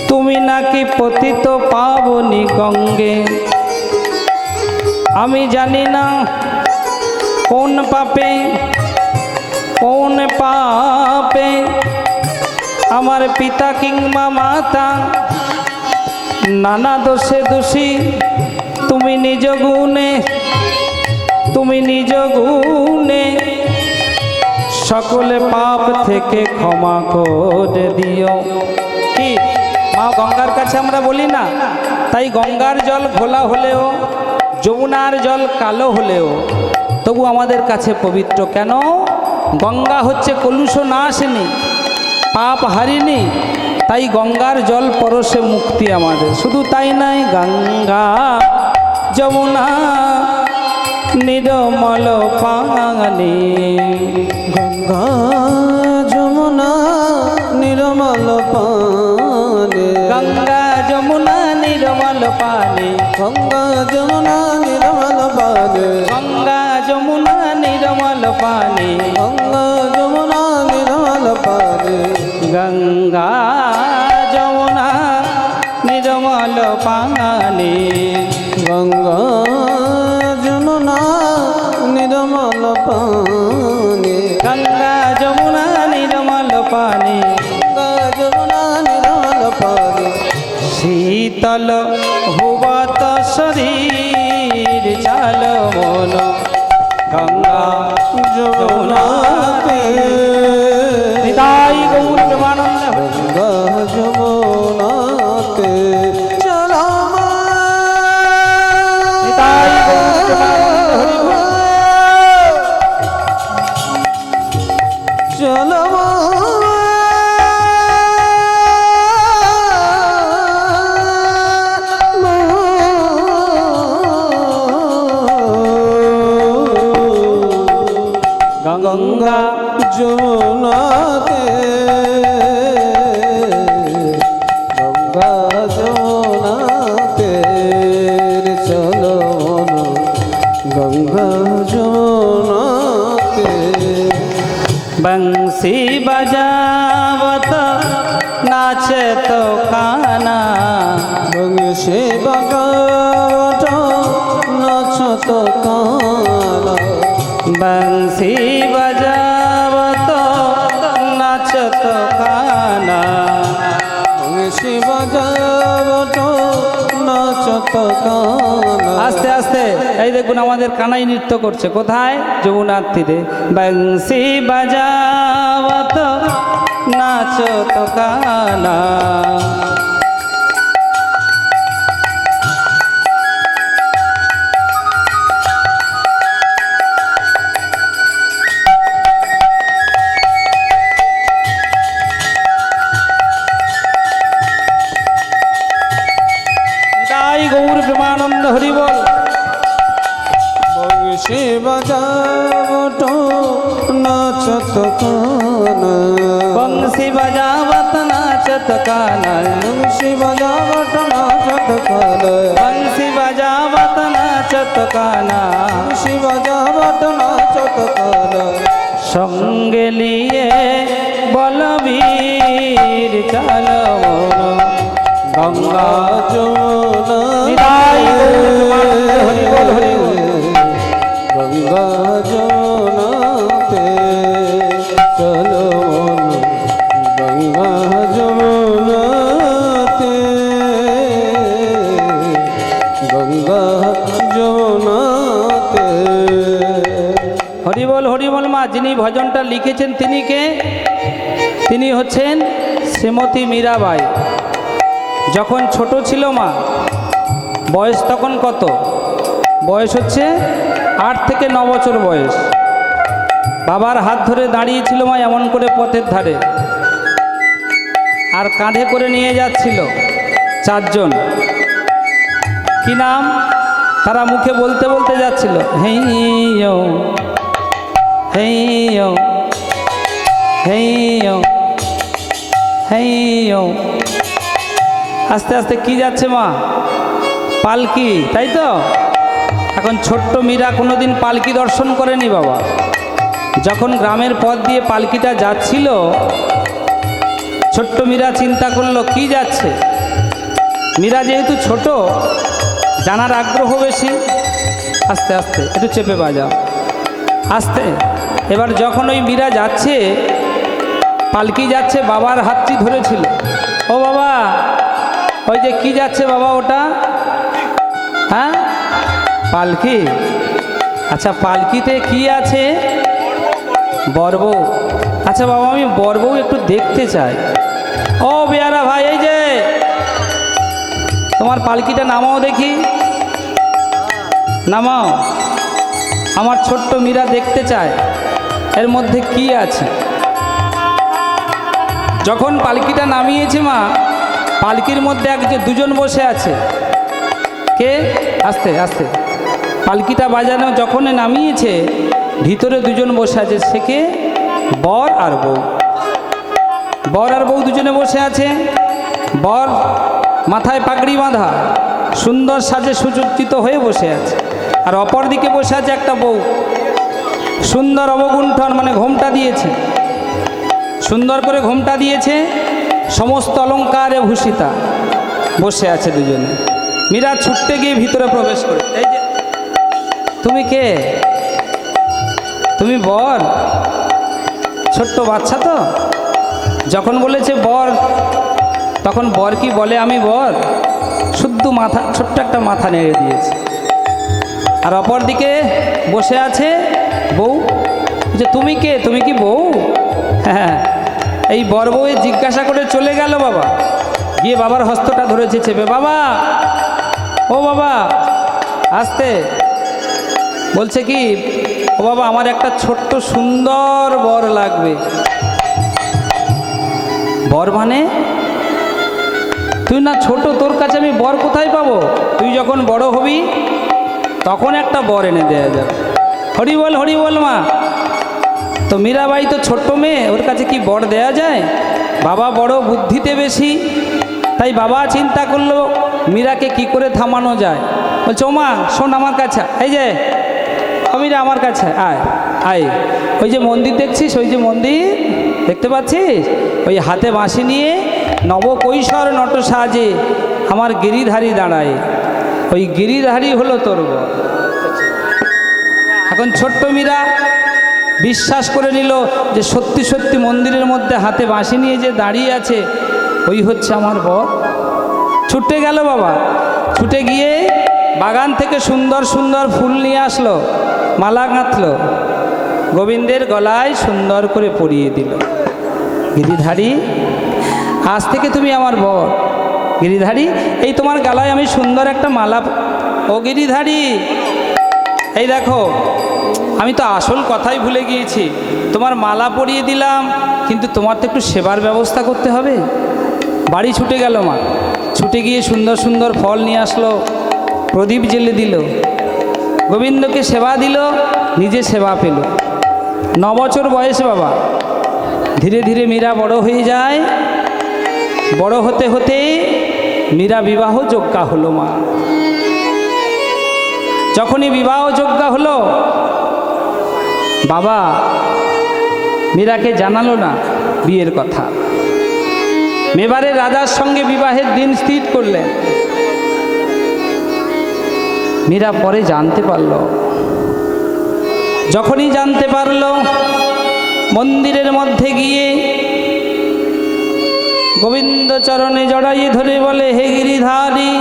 তুমি নাকি পতিত পাবনী গঙ্গে। আমি জানি না কোন পাপে, কোন পাপে আমার পিতা কিংবা মাতা নানা দোষে দোষী, তুমি নিজ গুণে, তুমি নিজ গুণে সকলে পাপ থেকে ক্ষমা করে দিও। কি মা গঙ্গার কাছে আমরা বলি না? তাই গঙ্গার জল ঘোলা হলেও, যমুনার জল কালো হলেও, তবু আমাদের কাছে পবিত্র। কেন? গঙ্গা হচ্ছে কলুষনাশিনী, পাপ হারিনি, তাই গঙ্গার জল পরশে মুক্তি আমাদের। শুধু তাই নাই, গঙ্গা যমুনা নির্মল পানি, গঙ্গা যমুনা নির্মল পানি, গঙ্গা যমুনা নির্মল পানি, গঙ্গা যমুনা নির্মল পানি, গঙ্গা যমুনা নির্মল পানি, গঙ্গা যমুনা নির্মল পানি, গঙ্গা যমুনা নির্মল পানি, গঙ্গা যমুনা নির্মল পানি, গঙ্গা যমুনা নির্মল পানি, গঙ্গা যমুনা নির্মল পানি, শীতল ভুবত শরীর চাল মন, গঙ্গা যমুনাতে হৃদয় গৌর প্রেমানন্দ হরি। গঙ্গা যমুনাতে চলো হৃদয় গৌর প্রেমানন্দ হরি বল। চলো গঙ্গা যমুনাতে, গঙ্গা যমুনাতে চলো গঙ্গা যমুনাতে, বংশী বজাবত নাচে তো কানা, বংশী বাগাবট নাচত কানা, বংশী বজাবত নাচত কানা, বংশী বাগাবট নাচত কানা। আস্তে আস্তে এই দেখুন আমাদের কানাই নৃত্য করছে, কোথায়? যমুনার তীরে। বংশী বজাবত নাচত কানা, তাই গৌর প্রেমানন্দ হরি বল। বংশী বাজাবট নাচত কানা, বংশী বজাবত নাচত কানা, বংশী বাজাবট নাচত কানা, বংশী বজাবত নাচত কানা, বংশী বাজাবট নাচত কানা, সঙ্গে লিয়ে বলবীর চল মন, গঙ্গা যমুনা হৃদয় গৌর প্রেমানন্দ হরি বল, হরি বল। গঙ্গা যমুনাতে হরিবল মা। যিনি ভজনটা লিখেছেন তিনি কে? তিনি হচ্ছেন শ্রীমতী মীরাবাই। যখন ছোট ছিল মা, বয়স তখন কত? বয়স হচ্ছে 8 থেকে 9 বছর বয়স। বাবার হাত ধরে দাঁড়িয়েছিল মা এমন করে পথের ধারে, আর কাঁধে করে নিয়ে যাচ্ছিল 4 জন। কি নাম? তারা মুখে বলতে বলতে যাচ্ছিল, হেইয়ো হেইয়ো হেইয়ো হেইয়ো। আস্তে আস্তে কি যাচ্ছে মা? পালকি, তাই তো? এখন ছোট্ট মীরা কোনোদিন পালকি দর্শন করেনি বাবা। যখন গ্রামের পথ দিয়ে পালকিটা যাচ্ছিল, ছোট্ট মীরা চিন্তা করলো কি যাচ্ছে। মীরা যেহেতু ছোট, জানার আগ্রহ বেশি। আস্তে আস্তে একটু চেপে বাজাও, আস্তে। এবার যখন ওই মীরা যাচ্ছে, পালকি যাচ্ছে, বাবার হাতটি ধরেছিল। ও বাবা, ওই যে কি যাচ্ছে বাবা ওটা? হ্যাঁ, পালকি। আচ্ছা, পালকিতে কি আছে? বরবউ। আচ্ছা বাবা, আমি বরবউ একটু দেখতে চাই। ও বেয়ারা ভাই, এই যে তোমার পালকিটা নামাও দেখি, নামাও। আমার ছোট্ট মীরা দেখতে চায় এর মধ্যে কি আছে। যখন পালকিটা নামিয়েছে মা, পালকির মধ্যে দুজন বসে আছে। কে? আস্তে আস্তে। পালকিটা বাজানো যখন নামিয়েছে, ভিতরে 2 জন বসে আছে। সে কে? বর আর বউ। বর আর বউ দুজনে বসে আছে। বর মাথায় পাগড়ি বাঁধা, সুন্দর সাজে সুসজ্জিত হয়ে বসে আছে। আর অপর দিকে বসে আছে একটা বউ, সুন্দর অবগুণ্ঠন, মানে ঘোমটা দিয়েছে, সুন্দর করে ঘোমটা দিয়েছে, সমস্ত অলঙ্কারে ভূষিতা, বসে আছে দুজনে। মীরা ছুটতে গিয়ে ভিতরে প্রবেশ করে, এই যে তুমি কে? তুমি বর? ছোট্ট বাচ্চা তো। যখন বলেছে বর, তখন বর কি বলে আমি বর? শুদ্ধ মাথা, ছোট্ট একটা মাথা নেড়ে দিয়েছে। আর অপর দিকে বসে আছে বউ। যে তুমি কে? তুমি কি বউ? হ্যাঁ। এই বর বউ জিজ্ঞাসা করে চলে গেল বাবা, গিয়ে বাবার হস্তটা ধরেছে চেপে। বাবা, ও বাবা, আস্তে। বলছে কি, ও বাবা, আমার একটা ছোট্ট সুন্দর বর লাগবে। বর মানে? তুই না ছোট, তোর কাছে আমি বর কোথায় পাবো? তুই যখন বড় হবি তখন একটা বর এনে দেয়া যাবে। হরি বল মা। তো মীরাবাই তো ছোট্ট মেয়ে, ওর কাছে কি বর দেয়া যায়? বাবা বড় বুদ্ধিতে বেশি, তাই বাবা চিন্তা করলো মীরাকে কি করে থামানো যায়। বলছে, ও মা শোন আমার কাছে, এই যে মীরা আমার কাছে আয় আয়। ওই যে মন্দির দেখছিস, ওই যে মন্দির দেখতে পাচ্ছিস, ওই হাতে বাঁশি নিয়ে নবকৈশোর নট সাজে আমার গিরিধারী দাঁড়ায়, ওই গিরিধারী হলো তোর বর। এখন ছোট্ট মীরা বিশ্বাস করে নিল যে সত্যি সত্যি মন্দিরের মধ্যে হাতে বাঁশি নিয়ে যে দাঁড়িয়ে আছে, ওই হচ্ছে আমার বর। ছুটে গেল বাবা, ছুটে গিয়ে বাগান থেকে সুন্দর সুন্দর ফুল নিয়ে আসলো, মালা গাঁথলো, গোবিন্দের গলায় সুন্দর করে পরিয়ে দিল। গিরিধারী, আজ থেকে তুমি আমার বর। গিরিধারী, এই তোমার গলায় আমি সুন্দর একটা মালা। ও গিরিধারী, এই দেখো, আমি তো আসল কথাই ভুলে গিয়েছি, তোমার মালা পরিয়ে দিলাম, কিন্তু তোমার তো একটু সেবার ব্যবস্থা করতে হবে। বাড়ি ছুটে গেল মা, ছুটে গিয়ে সুন্দর সুন্দর ফল নিয়ে আসলো, প্রদীপ জ্বেলে দিল, গোবিন্দকে সেবা দিল, নিজে সেবা পেল। 9 বছর বয়সে বাবা। ধীরে ধীরে মীরা বড় হয়ে যায়। বড় হতে হতে মীরা বিবাহ যোগ্যা হলো মা। যখনই বিবাহ যোগ্যা হলো, বাবা মীরাকে জানালো না বিয়ের কথা। মেবারের রাজার সঙ্গে বিবাহের দিন স্থির করলেন। মীরা পরে জানতে পারল। যখনই জানতে পারল, মন্দিরের মধ্যে গিয়ে গোবিন্দ চরণে জড়াইয়ে ধরে বলে, হে গিরিধারী,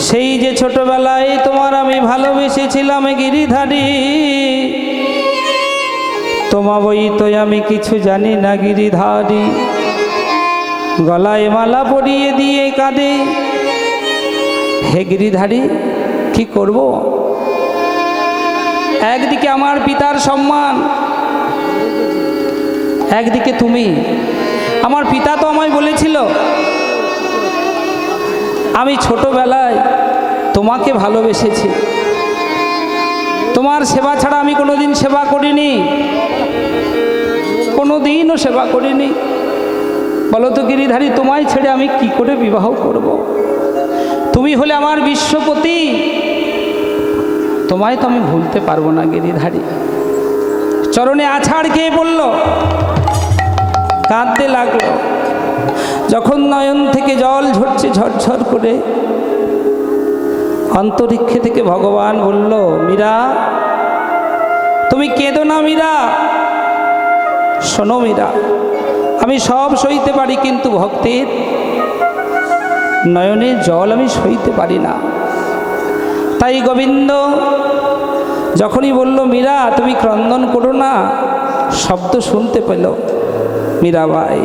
সেই যে ছোটবেলায় তোমার আমি ভালোবেসেছিলাম গিরিধারী, তোমা বই তো আমি কিছু জানি না গিরিধারী। গলায় মালা পরিয়ে দিয়ে কাঁদে, হে গিরিধারী কি করব? একদিকে আমার পিতার সম্মান, একদিকে তুমি। আমার পিতা তো আমায় বলেছিল আমি ছোটবেলায় তোমাকে ভালোবেসেছি, তোমার সেবা ছাড়া আমি কোনোদিন সেবা করিনি, কোনোদিনও সেবা করিনি। বলো তো গিরিধারী, তোমায় ছেড়ে আমি কি করে বিবাহ করব? তুমি হলে আমার বিশ্বপতি, তোমায় তো আমি ভুলতে পারবো না গিরিধারী। চরণে আছাড় খেয়ে পড়ল, কাঁদতে লাগলো। যখন নয়ন থেকে জল ঝরছে ঝরঝর করে, অন্তরিক্ষে থেকে ভগবান বলল, মীরা তুমি কেঁদো না মীরা। শোনো মীরা, আমি সব সইতে পারি, কিন্তু ভক্তের নয়নের জল আমি সইতে পারি না। তাই গোবিন্দ যখনই বলল মীরা তুমি ক্রন্দন করো না, শব্দ শুনতে পেল মীরাবাই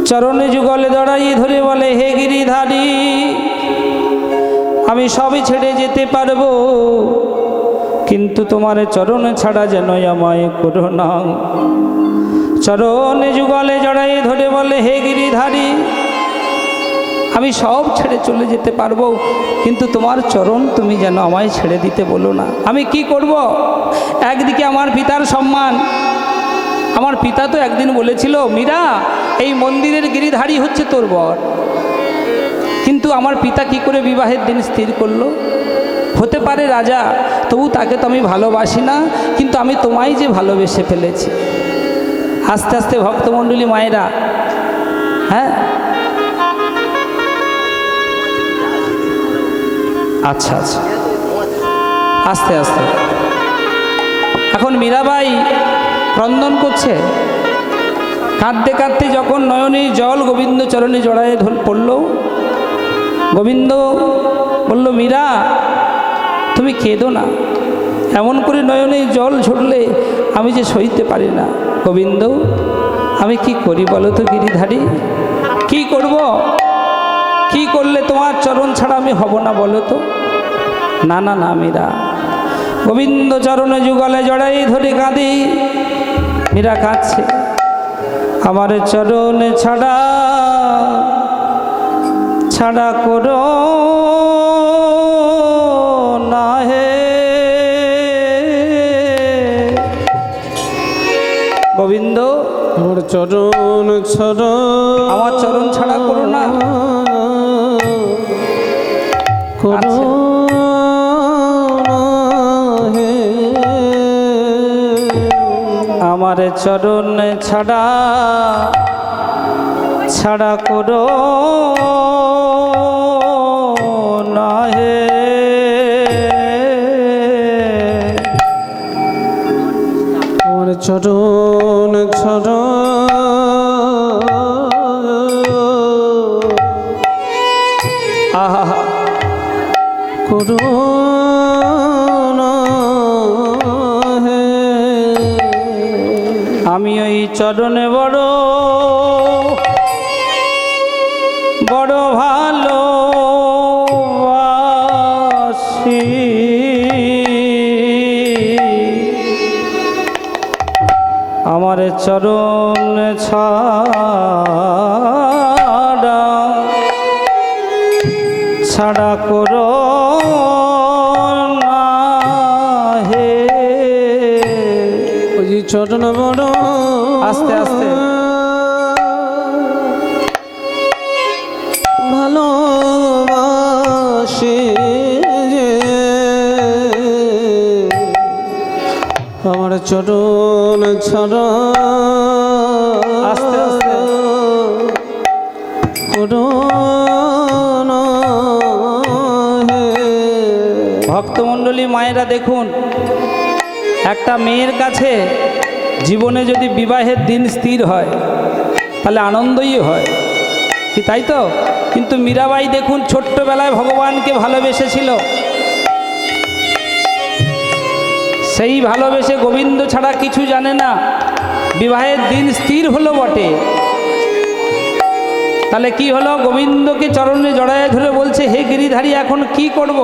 চরণে যুগলে জড়াই ধরে বলে, হে গিরিধারী আমি সবই ছেড়ে যেতে পারবো, কিন্তু তোমার চরণ ছাড়া যেন আমায় করো না। চরণে যুগলে জড়াই ধরে বলে, হে গিরিধারী আমি সব ছেড়ে চলে যেতে পারবো, কিন্তু তোমার চরণ তুমি যেন আমায় ছেড়ে দিতে বলো না। আমি কি করব? একদিকে আমার পিতার সম্মান, আমার পিতা তো একদিন বলেছিল মীরা এই মন্দিরের গিরিধারী হচ্ছে তোর বর, কিন্তু আমার পিতা কি করে বিবাহের দিন স্থির করলো? হতে পারে রাজা, তবু তাকে তো আমি ভালোবাসি না, কিন্তু আমি তোমায় যে ভালোবেসে ফেলেছি। আস্তে আস্তে ভক্তমণ্ডলী মায়েরা, হ্যাঁ আচ্ছা আচ্ছা, আস্তে আস্তে এখন মীরাবাই ক্রন্দন করছে, কাঁদতে কাঁদতে যখন নয়নের জল গোবিন্দ চরণে জড়ায় পড়ল, গোবিন্দ বলল, মীরা তুমি কেঁদো না, এমন করে নয়নে জল ঝরলে আমি যে সইতে পারি না। গোবিন্দ আমি কি করি বলো তো গিরিধারী, কি করব? কি করলে তোমার চরণ ছাড়া আমি হব না বলো তো? না না না মীরা। গোবিন্দ চরণে যুগলে জড়াই ধরে কাঁদি, মীরা কাঁদছে, আমার চরণ ছাড়া ছাড়া করো না হে গোবিন্দ, আমার চরণ ছাড়া, আমার চরণ ছাড়া করো না। করো না হে, আমার চরণ ছাড়া ছাড়া করো না হে। আমার চরণ ছাড়া আহা করো না হে, আমি ওই চরণে বড় বড় ভালোবাসি, আমার চরণ ছাড়া ছাড়া করো না হে। ওই চরণ বড় আস্তে আস্তে ভালোবাসি যে, আমার চরণ ছাড়া আস্তে আস্তে করো না হে। ভক্তমণ্ডলী মায়েরা দেখুন, একটা মেয়ের কাছে জীবনে যদি বিবাহের দিন স্থির হয় তাহলে আনন্দই হয়, কি তাই তো? কিন্তু মীরাবাই দেখুন ছোট্টবেলায় ভগবানকে ভালোবেসেছিল, সেই ভালোবেসে গোবিন্দ ছাড়া কিছু জানে না। বিবাহের দিন স্থির হলো বটে, তাহলে কি হলো, গোবিন্দকে চরণে জড়ায় ধরে বলছে, হে গিরিধারী এখন কি করব।